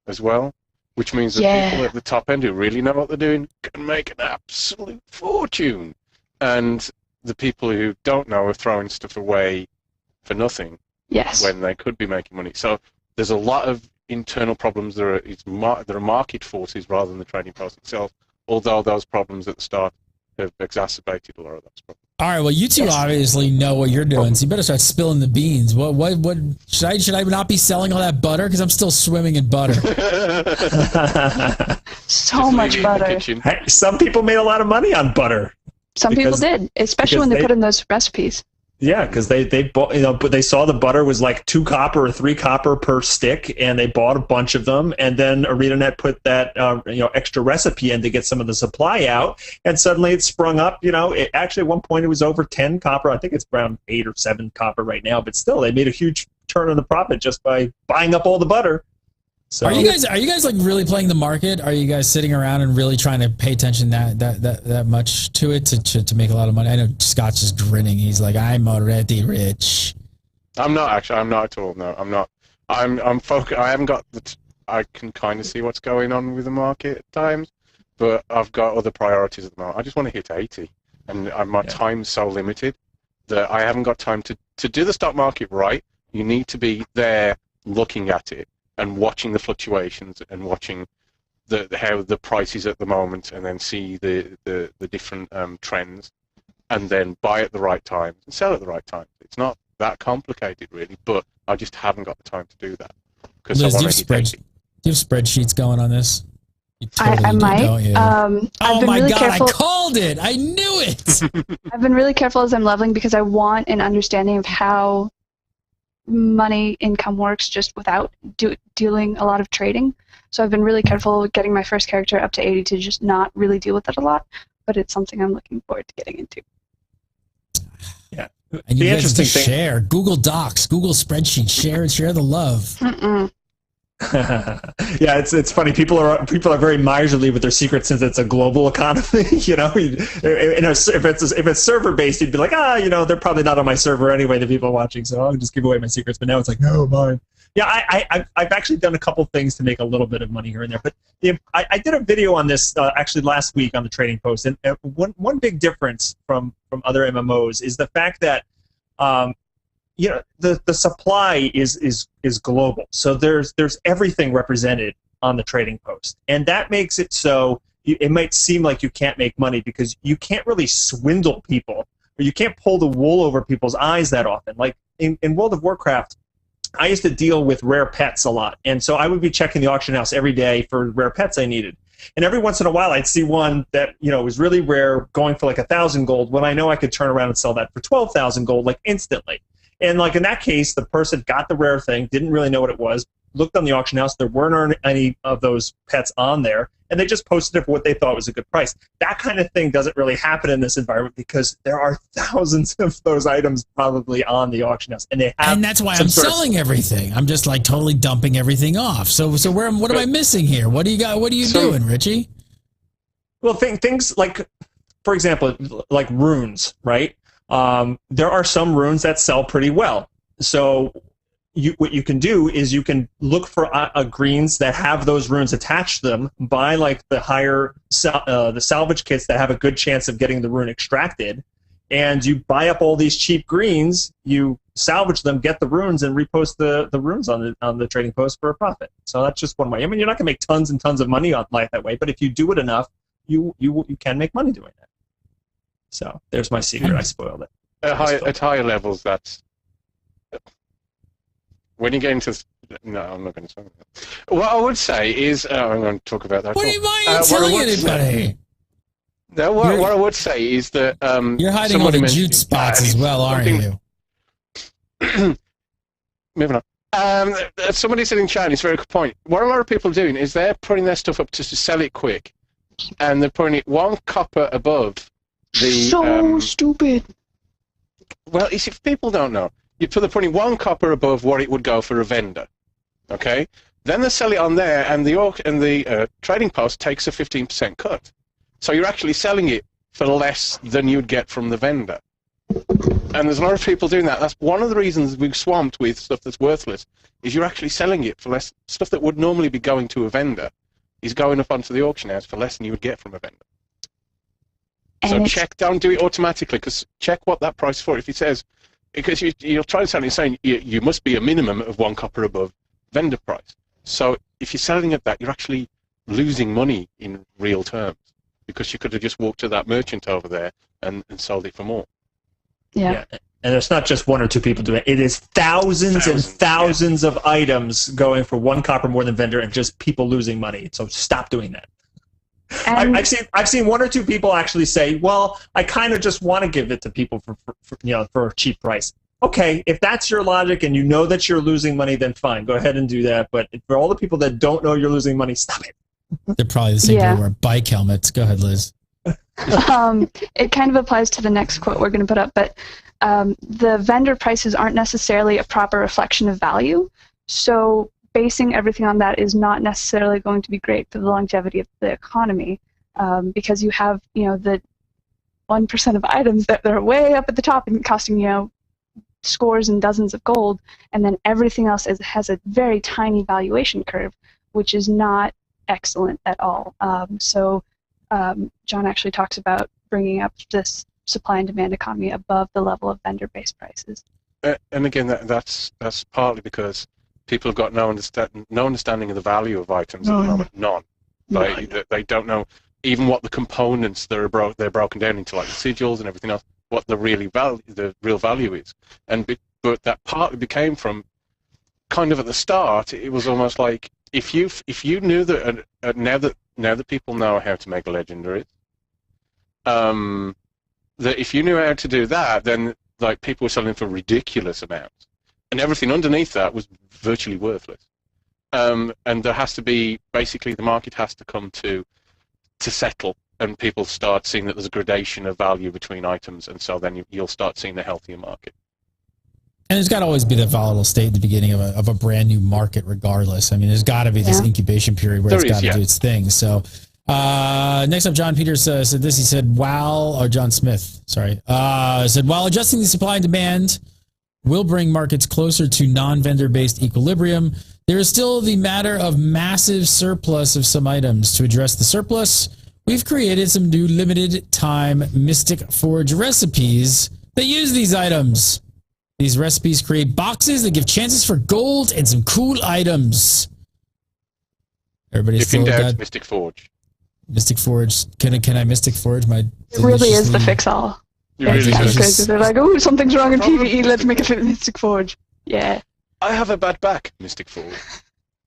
as well, which means that people at the top end who really know what they're doing can make an absolute fortune, and the people who don't know are throwing stuff away for nothing. Yes. When they could be making money. So there's a lot of internal problems. There are market forces rather than the trading post itself. Although those problems at the start have exacerbated a lot of those problems. All right, well, you two obviously know what you're doing, so you better start spilling the beans. What should I not be selling all that butter? Because I'm still swimming in butter. So much butter. Hey, some people made a lot of money on butter. Some people did, especially when they put in those recipes. Yeah, because they bought, but they saw the butter was like 2 copper or 3 copper per stick, and they bought a bunch of them. And then ArenaNet put that extra recipe in to get some of the supply out, and suddenly it sprung up. Actually at one point it was over 10 copper. I think it's around 8 or 7 copper right now, but still they made a huge turn on the profit just by buying up all the butter. So are you guys like really playing the market? Are you guys sitting around and really trying to pay attention that much to it to make a lot of money? I know Scott's just grinning. He's like, I'm already rich. I'm not actually. I'm not at all. No, I'm not. I'm focused. I haven't got I can kind of see what's going on with the market at times, but I've got other priorities at the moment. I just want to hit 80, and my time's so limited that I haven't got time to do the stock market right. You need to be there looking at it and watching the fluctuations and watching how the price is at the moment, and then see the different trends, and then buy at the right time and sell at the right time. It's not that complicated really, but I just haven't got the time to do that because I want to hit 80. Do you have spreadsheets going on this? You I might. Don't you? I've been really careful. I called it. I knew it. I've been really careful as I'm leveling because I want an understanding of how money income works just without dealing a lot of trading. So I've been really careful getting my first character up to 80 to just not really deal with it a lot, but it's something I'm looking forward to getting into. Yeah. And you guys just share Google Docs, Google Spreadsheets, share the love. Mm-mm. Yeah, it's funny. People are very miserly with their secrets since it's a global economy. If it's server based, you'd be like, they're probably not on my server anyway. The people watching, so I'll just give away my secrets. But now it's like, no, mine. Yeah, I've actually done a couple things to make a little bit of money here and there. But I did a video on this actually last week on the Trading Post, and one big difference from other MMOs is the fact that the supply is global. So there's everything represented on the Trading Post, and that makes it so it might seem like you can't make money because you can't really swindle people, or you can't pull the wool over people's eyes that often. Like in World of Warcraft, I used to deal with rare pets a lot, and so I would be checking the auction house every day for rare pets I needed. And every once in a while, I'd see one that was really rare, going for like 1,000 gold, when I know I could turn around and sell that for 12,000 gold, like instantly. And like in that case, the person got the rare thing, didn't really know what it was, looked on the auction house, there weren't any of those pets on there, and they just posted it for what they thought was a good price. That kind of thing doesn't really happen in this environment because there are thousands of those items probably on the auction house, and that's why I'm selling everything. I'm just like totally dumping everything off. So what am I missing here? What do you got? What are you doing, Richie? Well, things like, for example, like runes, right? There are some runes that sell pretty well. So what you can do is you can look for greens that have those runes attached to them, buy like the higher the salvage kits that have a good chance of getting the rune extracted, and you buy up all these cheap greens, you salvage them, get the runes, and repost the runes on the Trading Post for a profit. So that's just one way. I mean, you're not going to make tons and tons of money on life that way, but if you do it enough, you can make money doing that. So there's my secret. I spoiled it. At higher levels, that's when you get into. No, I'm not going to say that. What I would say is, I'm going to talk about that. What do you mind telling anybody? No, what I would say is that you're hiding all the jute spots as well, aren't you? Moving Somebody said in chat, it's a very good point. What a lot of people are doing is they're putting their stuff up just to sell it quick, and they're putting it 1 copper above the. So stupid. Well, you see, if people don't know, they're putting 1 copper above what it would go for a vendor. Okay, then they sell it on there, and the trading post takes a 15% cut. So you're actually selling it for less than you'd get from the vendor. And there's a lot of people doing that. That's one of the reasons we've swamped with stuff that's worthless, is you're actually selling it for less. Stuff that would normally be going to a vendor is going up onto the auction house for less than you would get from a vendor. So don't do it automatically, because check what that price is for. If it says, because you're trying to sell it saying you must be a minimum of 1 copper above vendor price. So if you're selling at that, you're actually losing money in real terms, because you could have just walked to that merchant over there and sold it for more. Yeah. And it's not just 1 or 2 people doing it. It is thousands and thousands of items going for 1 copper more than vendor, and just people losing money. So stop doing that. I've seen 1 or 2 people actually say, "Well, I kind of just want to give it to people for a cheap price." Okay, if that's your logic and you know that you're losing money, then fine, go ahead and do that. But for all the people that don't know you're losing money, stop it. They're probably the same people who wear bike helmets. Go ahead, Liz. It kind of applies to the next quote we're going to put up, but the vendor prices aren't necessarily a proper reflection of value. So basing everything on that is not necessarily going to be great for the longevity of the economy, because you have, the 1% of items that are way up at the top and costing, scores and dozens of gold, and then everything else has a very tiny valuation curve, which is not excellent at all. John actually talks about bringing up this supply and demand economy above the level of vendor-based prices. And again, that's partly because people have got no understanding of the value of items at the moment. None. They don't know even what the components that are they're broken down into, like the sigils and everything else, what the real value is. But that partly became from kind of at the start. It was almost like if you knew that now that people know how to make legendaries, that if you knew how to do that, then like people were selling for ridiculous amounts, and everything underneath that was virtually worthless. And there has to be, basically the market has to come to settle, and people start seeing that there's a gradation of value between items, and so then you'll start seeing a healthier market. And there's got to always be the volatile state at the beginning of a brand new market regardless. I mean, there's got to be this incubation period where it's got to do its thing. So next up, John Peters said this. He said, John Smith, sorry, said, while adjusting the supply and demand will bring markets closer to non-vendor based equilibrium, there is still the matter of massive surplus of some items. To address the surplus, we've created some new limited time Mystic Forge recipes that use these items. These recipes create boxes that give chances for gold and some cool items. Everybody's still got Mystic Forge. Mystic Forge. Can I Mystic Forge my? It really is the fix-all. They're like, oh, something's wrong in PvE. Let's make a Mystic Forge. Yeah. I have a bad back. Mystic Forge.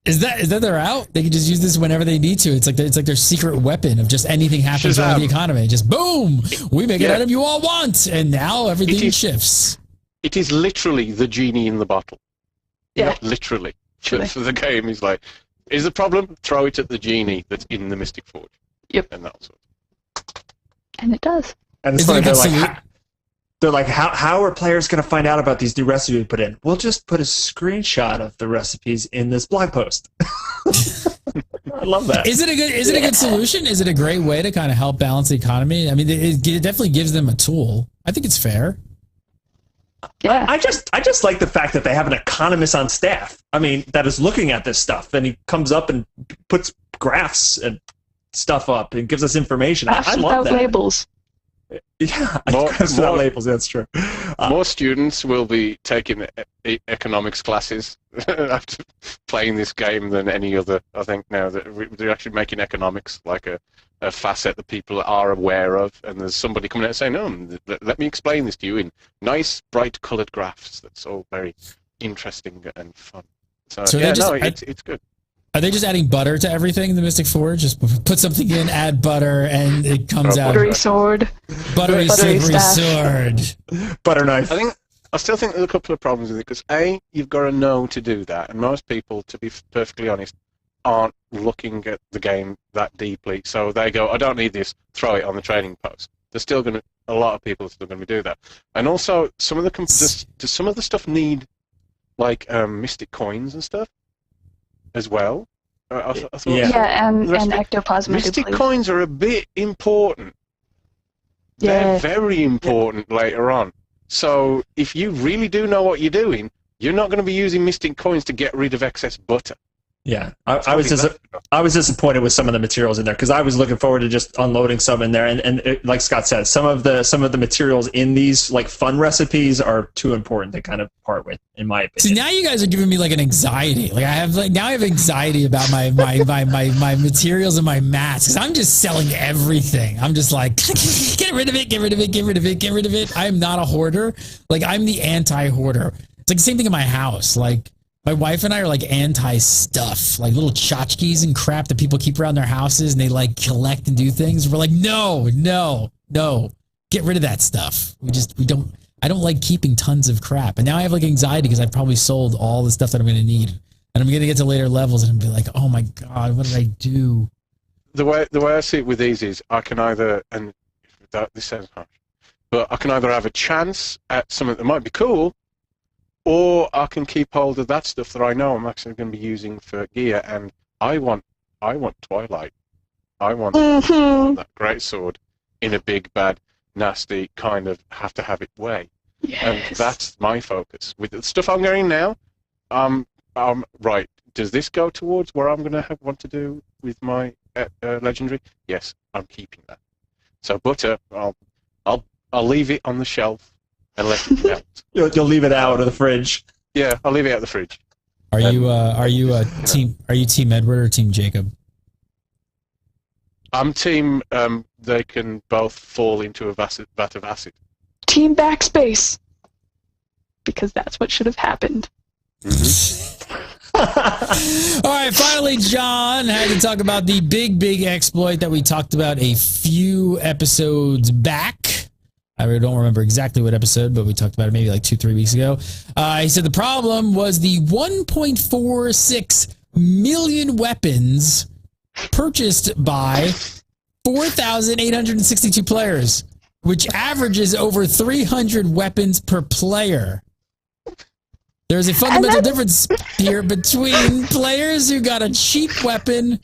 Is that their out? They can just use this whenever they need to. It's like their secret weapon of just anything happens around the economy. Just boom, we make an item you all want, and now everything shifts. It is literally the genie in the bottle. Yeah. Literally. For the game, he's like, is the problem? Throw it at the genie that's in the Mystic Forge. Yep. And that's what. And it does. And it's funny, they're like, how are players going to find out about these new recipes we put in? We'll just put a screenshot of the recipes in this blog post. I love that. Is it a good solution? Is it a great way to kind of help balance the economy? I mean, it definitely gives them a tool. I think it's fair. Yeah. I just like the fact that they have an economist on staff. I mean, that is looking at this stuff, and he comes up and puts graphs and stuff up and gives us information. I love that. Labels. Yeah, without labels. That's true. More students will be taking economics classes after playing this game than any other. I think now that they're actually making economics like a facet that people are aware of, and there's somebody coming out saying, "No, let me explain this to you in nice, bright, coloured graphs." That's all very interesting and fun. So it's good. Are they just adding butter to everything in the Mystic Forge? Just put something in, add butter, and it comes out. Buttery sword. Buttery silvery sword. Butter knife. I still think there's a couple of problems with it because A, you've got to know to do that, and most people, to be perfectly honest, aren't looking at the game that deeply. So they go, I don't need this, throw it on the trading post. There's still going to, a lot of people are still going to do that. And also, some of the stuff need like mystic coins and stuff as well. I thought and ectoplasm. Mystic coins are a bit important. Yeah. They're very important later on. So if you really do know what you're doing, you're not going to be using mystic coins to get rid of excess butter. Yeah, I was disappointed with some of the materials in there because I was looking forward to just unloading some in there, and it, like Scott said, some of the materials in these like fun recipes are too important to kind of part with, in my opinion. See, now you guys are giving me like an anxiety. Like I have anxiety about my materials and my mats because I'm just selling everything. I'm just like get rid of it, get rid of it, get rid of it, get rid of it. I'm not a hoarder. Like I'm the anti-hoarder. It's like the same thing in my house. Like. My wife and I are like anti-stuff, like little tchotchkes and crap that people keep around their houses and they like collect and do things. We're like, no, get rid of that stuff. I don't like keeping tons of crap. And now I have like anxiety because I've probably sold all the stuff that I'm going to need. And I'm going to get to later levels and be like, oh my God, what did I do? The way I see it with these is I can either, and this sounds harsh, but I can either have a chance at something that might be cool, or I can keep hold of that stuff that I know I'm actually going to be using for gear, and I want Twilight. I want that great sword in a big, bad, nasty kind of have to have it way. Yes. And that's my focus. With the stuff I'm getting now, right, does this go towards where I'm going to want to do with my legendary? Yes, I'm keeping that. So butter, I'll leave it on the shelf and let it melt. You'll leave it out of the fridge. Yeah, I'll leave it out of the fridge. Are you team Edward or team Jacob? I'm team. They can both fall into a vat of acid. Team backspace, because that's what should have happened. Mm-hmm. All right, finally, John had to talk about the big exploit that we talked about a few episodes back. I don't remember exactly what episode, but we talked about it maybe like 2-3 weeks ago. He said the problem was the 1.46 million weapons purchased by 4,862 players, which averages over 300 weapons per player. There's a fundamental difference here between players who got a cheap weapon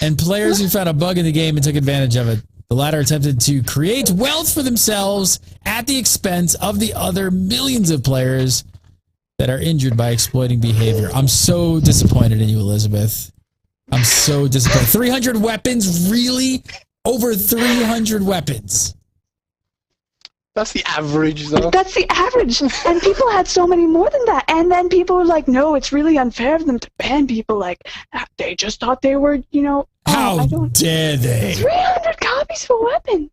and players who found a bug in the game and took advantage of it. The latter attempted to create wealth for themselves at the expense of the other millions of players that are injured by exploiting behavior. I'm so disappointed in you, Elizabeth. I'm so disappointed. 300 weapons? Really? Over 300 weapons. That's the average, though. That's the average. And people had so many more than that. And then people were like, no, it's really unfair of them to ban people. Like, they just thought they were, How dare they? 300 copies of a weapon.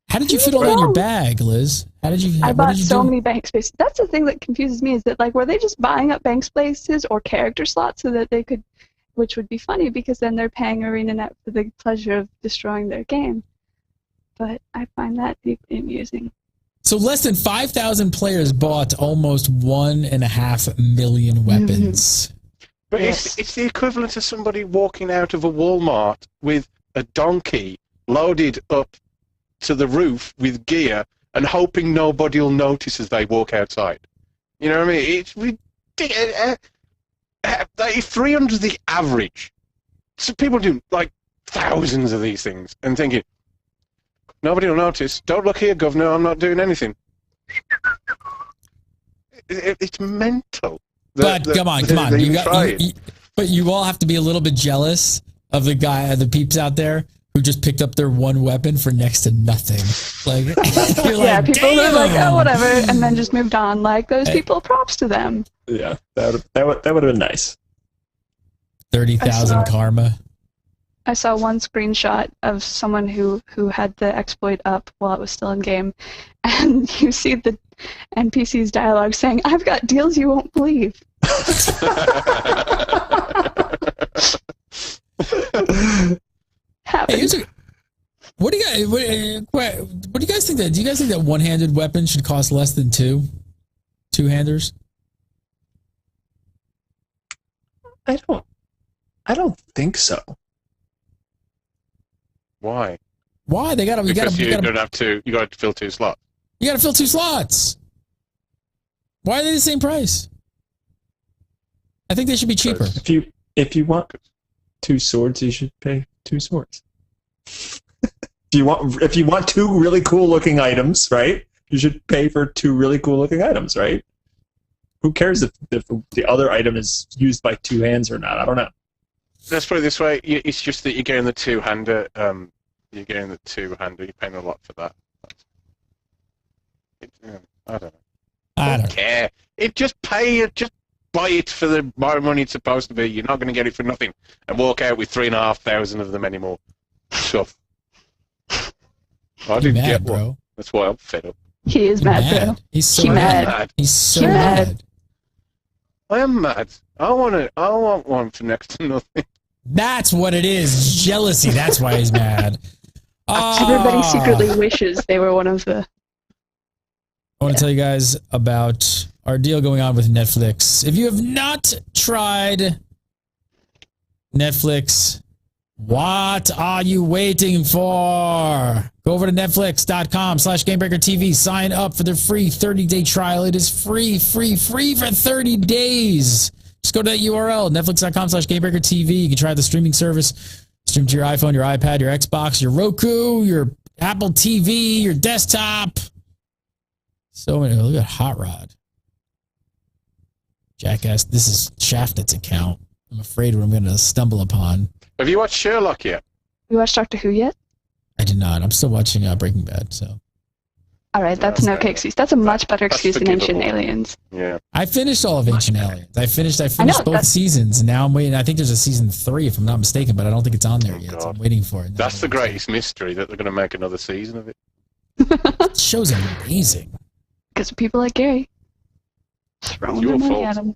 How did you fit all that in your bag, Liz? I bought so many bank spaces. That's the thing that confuses me is that, like, were they just buying up bank spaces or character slots so that they could, which would be funny because then they're paying ArenaNet for the pleasure of destroying their game. But I find that deeply amusing. So less than 5,000 players bought almost 1.5 million weapons. But it's the equivalent of somebody walking out of a Walmart with a donkey loaded up to the roof with gear and hoping nobody will notice as they walk outside. You know what I mean? It's ridiculous. 300 is the average. So people do like thousands of these things and thinking, nobody will notice. Don't look here, Governor. I'm not doing anything. It's mental. But come on. But you all have to be a little bit jealous of the peeps out there who just picked up their one weapon for next to nothing. Like, you're yeah, like, people damn! were like, oh, whatever, and then just moved on. Like, those people, props to them. Yeah, that would have been nice. 30,000 karma. I saw one screenshot of someone who had the exploit up while it was still in game, and you see the NPC's dialogue saying, "I've got deals you won't believe." Hey, what do you guys think that? Do you guys think that one-handed weapons should cost less than 2? two-handers? I don't think so. Why? Why? They got to. Because you don't have to. You got to fill 2 slots. You got to fill 2 slots. Why are they the same price? I think they should be cheaper. If you want 2 swords, you should pay 2 swords. If you want 2 really cool looking items, right? You should pay for 2 really cool looking items, right? Who cares if the other item is used by 2 hands or not? I don't know. Let's put it this way: it's just that you're getting the 2-hander. You're getting the 2-hander. You're paying a lot for that. I don't know. I don't care. Just pay it. Just buy it for the money it's supposed to be. You're not going to get it for nothing and walk out with 3,500 of them anymore. Tough. I didn't mad, get one. bro. That's why I'm fed up. He is mad, bro. He's so mad. He's so mad. I am mad. I want one for next to nothing. That's what it is. Jealousy. That's why he's mad. Everybody secretly wishes they were one of the... I want to tell you guys about our deal going on with Netflix. If you have not tried Netflix, what are you waiting for? Go over to netflix.com/GameBreakerTV. Sign up for their free 30-day trial. It is free for 30 days. Just go to that URL, netflix.com/GameBreakerTV. You can try the streaming service. Stream to your iPhone, your iPad, your Xbox, your Roku, your Apple TV, your desktop. So many. Look at Hot Rod. Jackass, this is Shafted's account. I'm afraid what I'm going to stumble upon. Have you watched Sherlock yet? You watched Doctor Who yet? I did not. I'm still watching Breaking Bad, so. All right, that's an okay excuse. That's a much better excuse than Ancient forgivable. Aliens. Yeah. I finished all of Ancient Aliens. I finished both that's- seasons, and now I'm waiting. I think there's a season 3, if I'm not mistaken, but I don't think it's on there yet. So God. I'm waiting for it. That's the greatest mystery, that they're going to make another season of it. The show's amazing. Because of people like Gary. Throwing your their money fault. at him.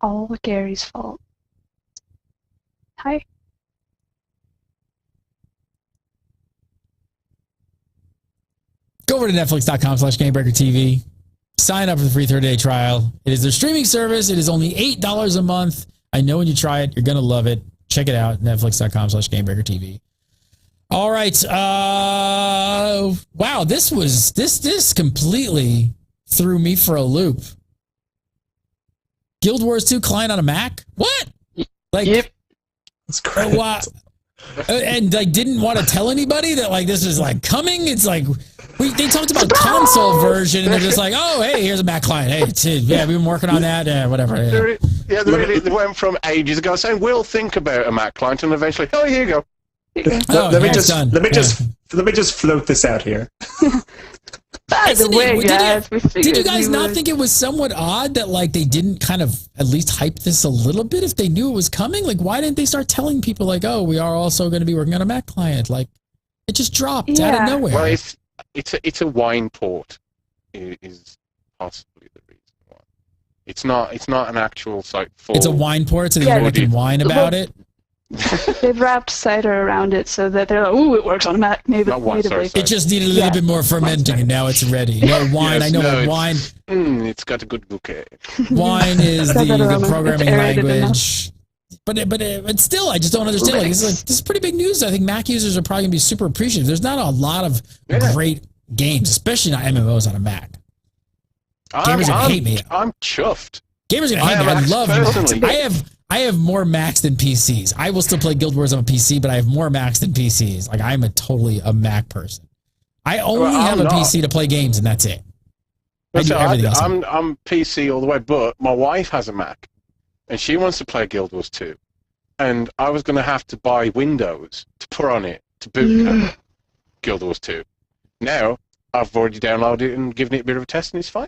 All Gary's fault. Hi. Go over to netflix.com/GameBreakerTV. Sign up for the free 30-day trial. It is their streaming service. It is only $8 a month. I know when you try it, you're going to love it. Check it out, netflix.com/GameBreakerTV. All right. Wow, this completely threw me for a loop. Guild Wars 2 client on a Mac? What? Like, Yep. That's crazy. wow. And like didn't want to tell anybody that like this is like coming. It's like they talked about console version and they're just like, oh hey, here's a Mac client. Hey, yeah, we've been working on that. Yeah, whatever. Yeah. They went from ages ago saying we'll think about a Mac client, and eventually, oh, here you go. Oh, let me yeah, it's done. let me just float this out here. By the Isn't way, it- guys, we figured Did you guys we not would- think it was somewhat odd that like they didn't kind of at least hype this a little bit if they knew it was coming? Like, why didn't they start telling people like, oh, we are also going to be working on a Mac client? Like, it just dropped out of Yeah. nowhere. Well, it's a wine port is possibly the reason why. It's not an actual site for. It's a wine port, so they Yeah. can whine about it. They've wrapped cider around it so that they're like, ooh, it works on a Mac Not one, sorry, natively. sorry. It just needed a little Yeah. bit more fermenting, and now it's ready. No wine. Yes, I know no, what it's- wine. It's got a good bouquet. Wine is It's got that the aroma. programming It's aerated language. But still, I just don't understand. Like, this is pretty big news. I think Mac users are probably gonna be super appreciative. There's not a lot of great games, especially not MMOs on a Mac. Gamers are gonna hate me. I'm chuffed. Gamers are gonna hate me. I have love personally- Macs. I have more Macs than PCs. I will still play Guild Wars on a PC, but I have more Macs than PCs. Like I'm totally a Mac person. I only I'm have a not. PC to play games, and that's it. I do So everything else. I'm PC all the way, but my wife has a Mac, and she wants to play Guild Wars 2. And I was going to have to buy Windows to put on it to boot Guild Wars 2. Now, I've already downloaded it and given it a bit of a test, and it's fine.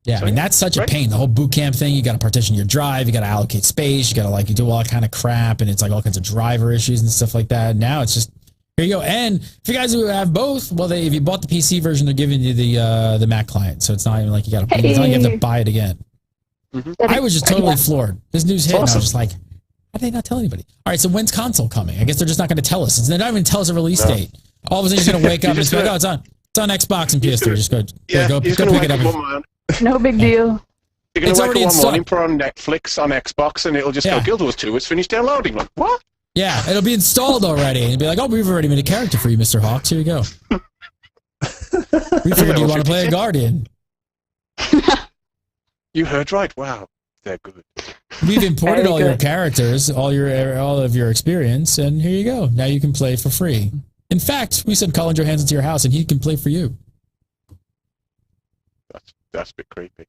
Yeah, I mean that's such a pain. The whole boot camp thing. You got to partition your drive. You got to allocate space. You got to you do all that kind of crap, and it's like all kinds of driver issues and stuff like that. Now it's just here you go. And for you guys who have both, well, if you bought the PC version, they're giving you the Mac client, so it's not even like you got to. It's not like you have to buy it again. I was just totally floored. This news hit, and I was just like, how did they not tell anybody? All right, so when's console coming? I guess they're just not going to tell us. They're not even tell us a release date. All of a sudden, you're just going to wake up and just be like, oh, it's on Xbox and PS3. Just go pick it up. No big deal. You're going It's to wake already up one morning, installed. put on Netflix on Xbox, and it'll just Yeah. go, Guild Wars 2, it's finished downloading. Like, what? Yeah, it'll be installed already. And it'll be like, oh, we've already made a character for you, Mr. Hawks. Here you go. We figured you want to play a Guardian. You heard right. Wow. They're good. We've imported Very all your good. characters, all of your experience, and here you go. Now you can play for free. In fact, we sent Colin Johansson to your house, and he can play for you. That's a bit creepy.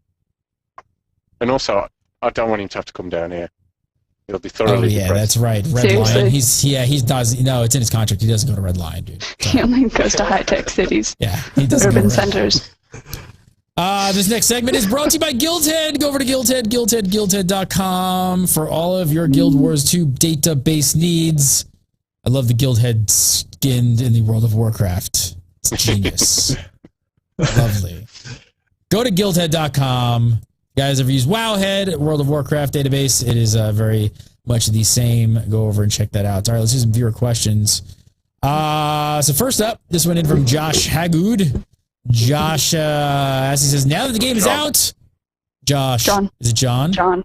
And also, I don't want him to have to come down here. He'll be Oh thoroughly yeah, depressed. that's right. Red Seriously? Lion. He does. No, it's in his contract. He doesn't go to Red Lion, dude. He only goes to high-tech cities, Yeah, he doesn't. urban go to Red Lion. centers. This next segment is brought to you by GuildHead. Go over to guildhead, for all of your Guild Wars 2 database needs. I love the GuildHead skin in the World of Warcraft. It's genius. Lovely. Go to guildhead.com. Guys, ever use Wowhead, World of Warcraft database? It is very much the same. Go over and check that out. All right, let's do some viewer questions. So first up, this one in from Josh Hagood. Josh, as he says, now that the game is out, Josh, John. is it John? John.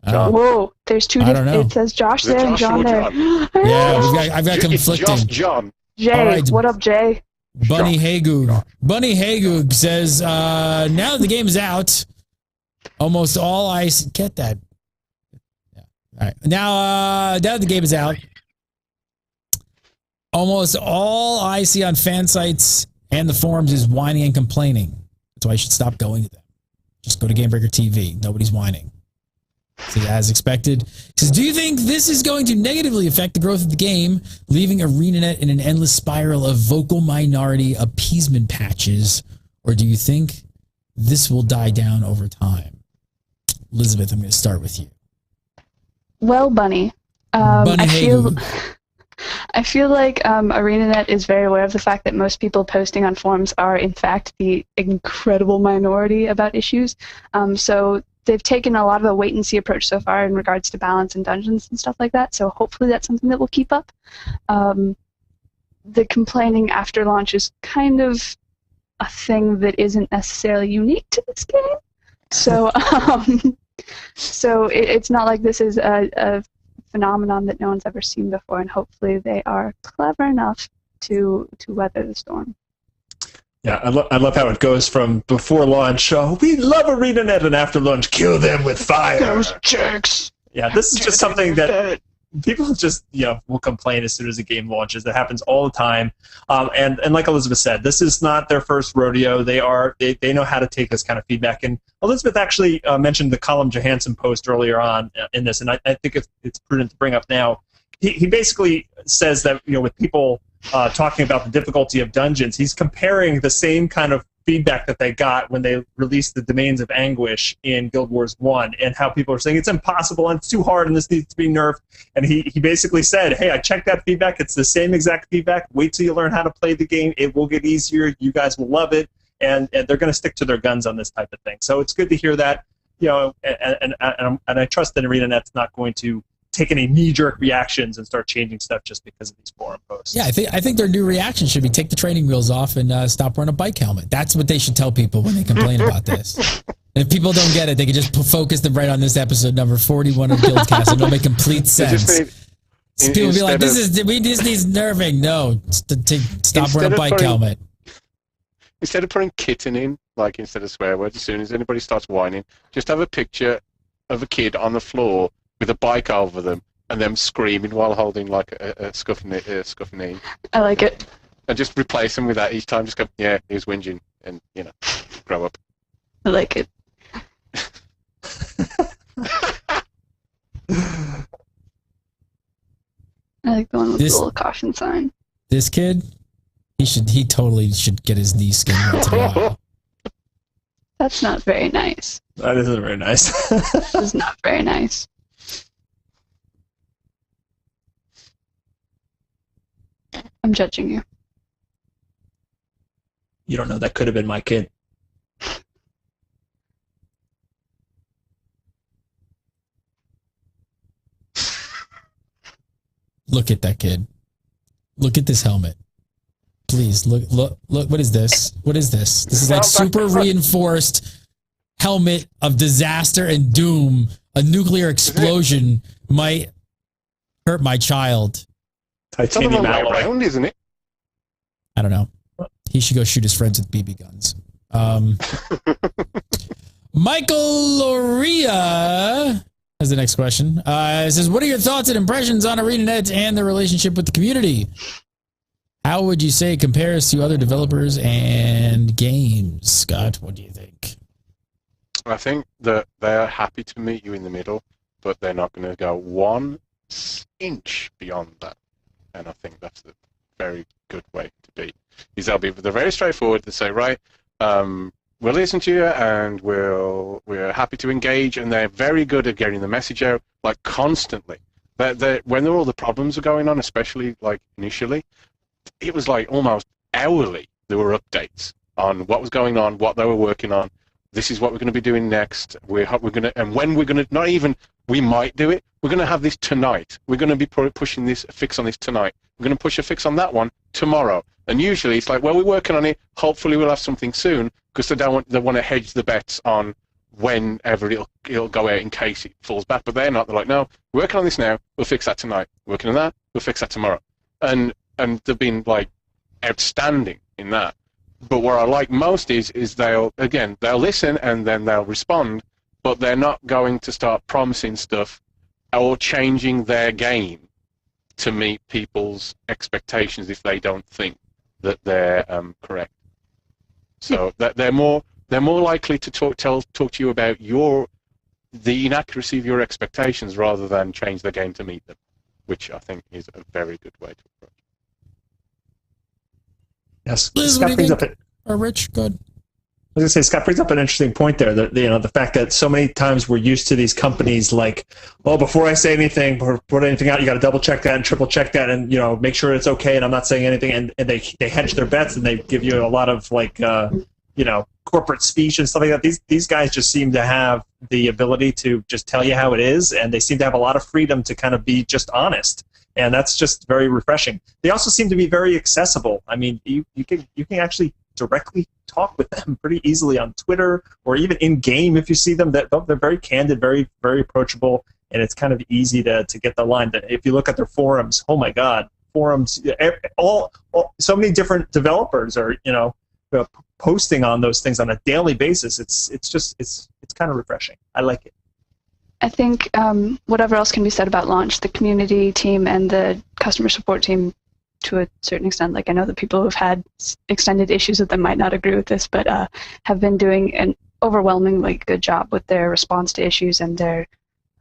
Oh. Whoa, there's two I don't know. It says Josh Is it there and Josh John or there. Yeah, I've got It's conflicting. just John. Jay, All right. what up, Jay? Bunny Hagoog. Bunny Hagoog says, now that the game is out, almost all I get that. Yeah. All right. Now that the game is out, almost all I see on fan sites and the forums is whining and complaining. That's why I should stop going to them. Just go to Gamebreaker TV. Nobody's whining. See, as expected. He says, do you think this is going to negatively affect the growth of the game, leaving ArenaNet in an endless spiral of vocal minority appeasement patches, or do you think this will die down over time? Elizabeth, I'm going to start with you. Well, Bunny, Bunny I feel like ArenaNet is very aware of the fact that most people posting on forums are, in fact, the incredible minority about issues. So they've taken a lot of a wait-and-see approach so far in regards to balance and dungeons and stuff like that. So hopefully that's something that we'll keep up. The complaining after launch is kind of a thing that isn't necessarily unique to this game. So, it's not like this is a phenomenon that no one's ever seen before, and hopefully they are clever enough to weather the storm. Yeah, I love how it goes from before launch, oh, we love ArenaNet, and after launch, kill them with fire. Those jerks. Yeah, this is just something that people just will complain as soon as a game launches. That happens all the time. And like Elizabeth said, this is not their first rodeo. They know how to take this kind of feedback. And Elizabeth actually mentioned the Colin Johansson post earlier on in this, and I think it's prudent to bring up now. He basically says that with people talking about the difficulty of dungeons, he's comparing the same kind of feedback that they got when they released the Domains of Anguish in Guild Wars 1, and how people are saying it's impossible and it's too hard and this needs to be nerfed. And he basically said, hey, I checked that feedback. It's the same exact feedback. Wait till you learn how to play the game. It will get easier. You guys will love it. And they're going to stick to their guns on this type of thing. So it's good to hear that, and I trust that ArenaNet's not going to take any knee-jerk reactions and start changing stuff just because of these forum posts. Yeah, I think their new reaction should be take the training wheels off and stop wearing a bike helmet. That's what they should tell people when they complain about this. And if people don't get it, they can just focus them right on this episode number 41 of GuildCast, and it'll make complete sense. People will be like, we just need nerving. No, stop wearing a bike helmet. Instead of putting kitten in, like instead of swear words, as soon as anybody starts whining, just have a picture of a kid on the floor with a bike over them, and them screaming while holding like a scuff knee. I like it. And just replace them with that each time. Just go, yeah, he was whinging, and grow up. I like it. I like the one with the little caution sign. This kid, he totally should get his knee skinned once in a while. That's not very nice. That isn't very nice. This is not very nice. I'm judging you. You don't know, that could have been my kid. Look at that kid. Look at this helmet. Please look. What is this? What is this? This is like super reinforced helmet of disaster and doom, a nuclear explosion might hurt my child. It's all around, isn't it? I don't know. He should go shoot his friends with BB guns. Michael Loria has the next question. It says, what are your thoughts and impressions on ArenaNet and the relationship with the community? How would you say it compares to other developers and games? Scott, what do you think? I think that they're happy to meet you in the middle, but they're not going to go 1 inch beyond that. And I think that's a very good way to be. They're very straightforward. They say, right, we'll listen to you and we're happy to engage, and they're very good at getting the message out, like, constantly. When all the problems were going on, especially like initially, it was like almost hourly there were updates on what was going on, what they were working on. This is what we're going to be doing next. We're going to, and when we're going to, not even we might do it. We're going to have this tonight. We're going to be pushing this fix on this tonight. We're going to push a fix on that one tomorrow. And usually it's like, well, we're working on it. Hopefully we'll have something soon, because they want to hedge the bets on whenever it'll go out in case it falls back. But they're not. They're like, no, we're working on this now. We'll fix that tonight. We're working on that. We'll fix that tomorrow. And they've been like outstanding in that. But what I like most is they'll listen and then they'll respond, but they're not going to start promising stuff or changing their game to meet people's expectations if they don't think that they're correct. So that they're more likely to talk to you about the inaccuracy of your expectations rather than change the game to meet them, which I think is a very good way to approach. Yes, Liz, Scott brings up Rich, good. I was gonna say, Scott brings up an interesting point there. That the fact that so many times we're used to these companies like, oh, before I say anything, or put anything out, you got to double check that and triple check that, and make sure it's okay. And I'm not saying anything, and they hedge their bets and they give you a lot of like corporate speech and stuff like that. These guys just seem to have the ability to just tell you how it is, and they seem to have a lot of freedom to kind of be just honest. And that's just very refreshing. They also seem to be very accessible. I mean, you can actually directly talk with them pretty easily on Twitter or even in game if you see them. They're very candid, very very approachable, and it's kind of easy to get the line. If you look at their forums, oh my God, forums! So many different developers are posting on those things on a daily basis. It's kind of refreshing. I like it. I think whatever else can be said about launch, the community team and the customer support team, to a certain extent, like I know the people who've had extended issues with them might not agree with this, but have been doing an overwhelmingly good job with their response to issues and their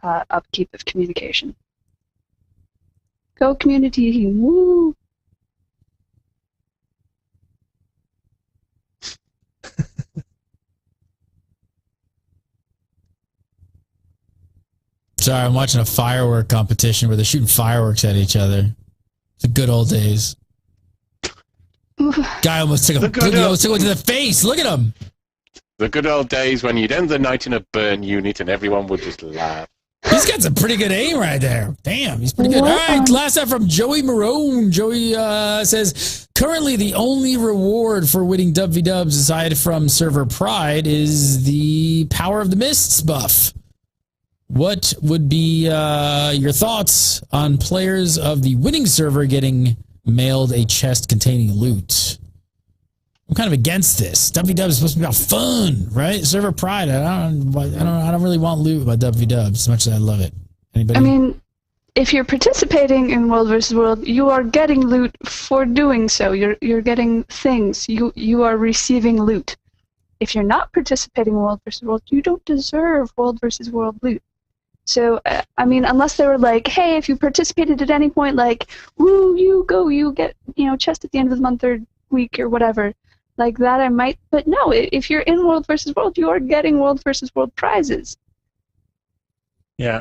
upkeep of communication. Go community, woo! Sorry, I'm watching a firework competition where they're shooting fireworks at each other. The good old days. Guy almost took one to the face. Look at him. The good old days when you'd end the night in a burn unit and everyone would just laugh. He's got some pretty good aim right there. Damn, he's pretty good. All right, last up from Joey Marone. Joey says, currently the only reward for winning WVDubs aside from server pride is the Power of the Mists buff. What would be your thoughts on players of the winning server getting mailed a chest containing loot? I'm kind of against this. WVDubs is supposed to be about fun, right? Server pride. I don't really want loot about WVDubs as much as I love it. Anybody? I mean, if you're participating in World vs. World, you are getting loot for doing so. You're getting things. You are receiving loot. If you're not participating in World vs. World, you don't deserve World vs. World loot. So, I mean, unless they were like, hey, if you participated at any point, like, woo, you get, chest at the end of the month or week or whatever, like that I might, but no, if you're in World vs. World, you are getting World vs. World prizes. Yeah.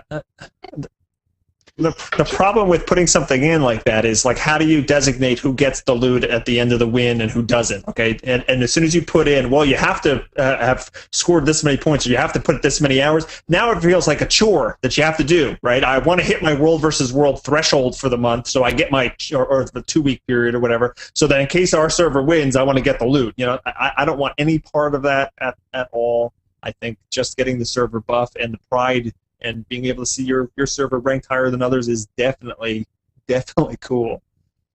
The problem with putting something in like that is, like, how do you designate who gets the loot at the end of the win and who doesn't, okay? And as soon as you put in, well, you have to have scored this many points, or you have to put this many hours, now it feels like a chore that you have to do, right? I want to hit my World versus World threshold for the month, so I get my, or the 2-week period or whatever, so that in case our server wins, I want to get the loot. I don't want any part of that at all. I think just getting the server buff and the pride and being able to see your server ranked higher than others is definitely cool.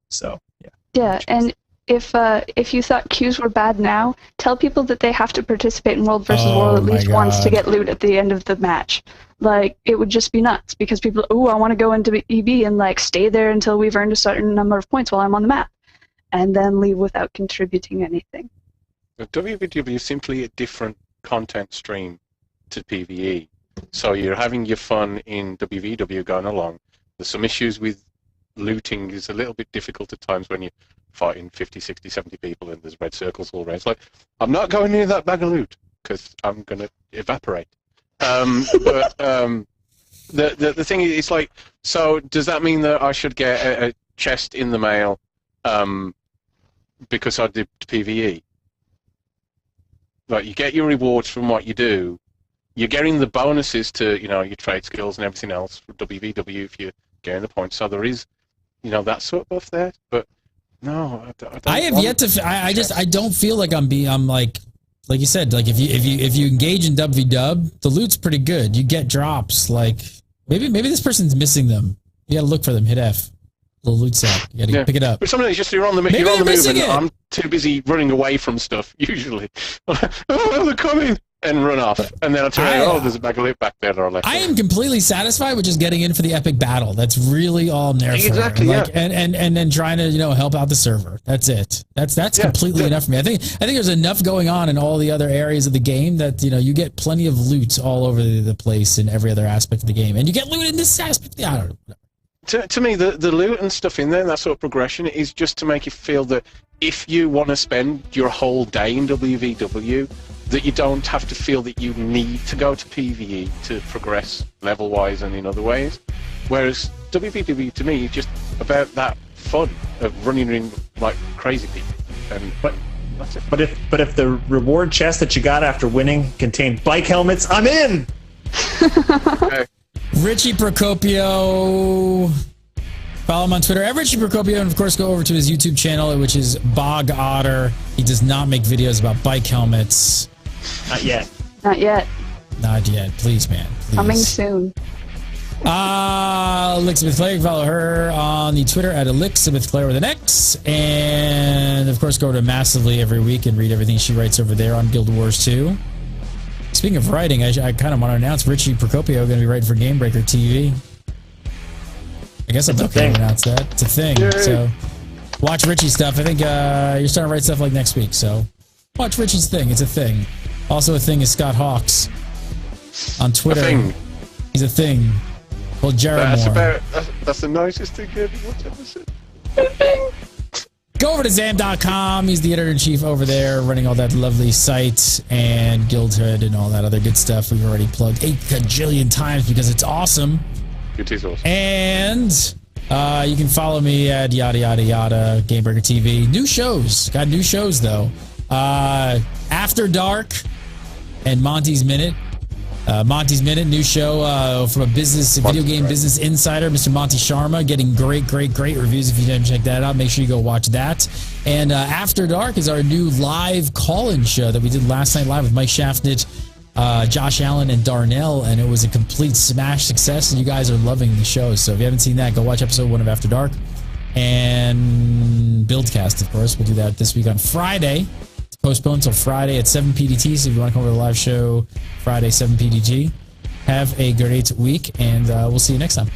So yeah. Yeah, and if you thought queues were bad now, tell people that they have to participate in World versus World at least once to get loot at the end of the match. Like, it would just be nuts because people, I want to go into EB and like stay there until we've earned a certain number of points while I'm on the map, and then leave without contributing anything. WVW is simply a different content stream to PvE. So you're having your fun in WVW going along. There's some issues with looting is a little bit difficult at times when you're fighting 50, 60, 70 people and there's red circles all around. It's like, I'm not going near that bag of loot because I'm going to evaporate. But the thing is, it's like, so does that mean that I should get a chest in the mail because I did PvE? Like, you get your rewards from what you do. You're getting the bonuses to, your trade skills and everything else for WVW if you're getting the points. So there is, that sort of buff there. But no, I have yet to. I don't feel like I'm like you said, like if you engage in WVW, the loot's pretty good. You get drops. Like maybe this person's missing them. You gotta look for them. Hit F. Little loot sack. You gotta pick it up. But sometimes just you're on the move and I'm too busy running away from stuff. Usually, they're coming. And run off, and then I'll tell you, there's a bag of loot back there that I left. I am completely satisfied with just getting in for the epic battle. That's really all I'm there for. Exactly, like, and then trying to help out the server. That's it. That's completely enough for me. I think there's enough going on in all the other areas of the game that you get plenty of loot all over the place in every other aspect of the game, and you get loot in this aspect. I don't know. To me, the loot and stuff in there, that sort of progression, is just to make you feel that if you want to spend your whole day in WVW, that you don't have to feel that you need to go to PvE to progress level-wise and in other ways. Whereas WVW, to me, is just about that fun of running in like crazy people. But that's it. But if the reward chest that you got after winning contained bike helmets, I'm in! Okay. Richie Procopio. Follow him on Twitter at Richie Procopio, and of course go over to his YouTube channel, which is Bog Otter. He does not make videos about bike helmets. Not yet. Not yet. Not yet. Please, man. Please. Coming soon. Elizabeth Clare, follow her on the Twitter at Elizabeth Clare with an X. And of course go over to Massively every week and read everything she writes over there on Guild Wars 2. Speaking of writing, I kind of want to announce Richie Procopio going to be writing for Gamebreaker TV. I guess I'm okay to announce that. It's a thing. Yay. So watch Richie's stuff. I think you're starting to write stuff like next week. So watch Richie's thing. It's a thing. Also a thing is Scott Hawks on Twitter. A thing. He's a thing. Called Jaramore. That's the nicest thing I've ever said. Go over to Zam.com. He's the editor-in-chief over there, running all that lovely site and Guildhood and all that other good stuff we've already plugged 8 gajillion times because it's awesome. It is awesome. And you can follow me at yada yada yada Gamebreaker TV. New shows. Got new shows though. After Dark and Monty's Minute. Monty's Minute, new show from a video game business insider, Mr. Monty Sharma, getting great reviews. If you didn't check that out, make sure you go watch that. And After Dark is our new live call-in show that we did last night live with Mike Shaftnit, Josh Allen, and Darnell, and it was a complete smash success, and you guys are loving the show. So if you haven't seen that, go watch episode 1 of After Dark. And GuildCast, of course. We'll do that this week on Friday. It's postponed until Friday at 7 PDT, so if you want to come over to the live show Friday, 7 PDT, have a great week, and we'll see you next time.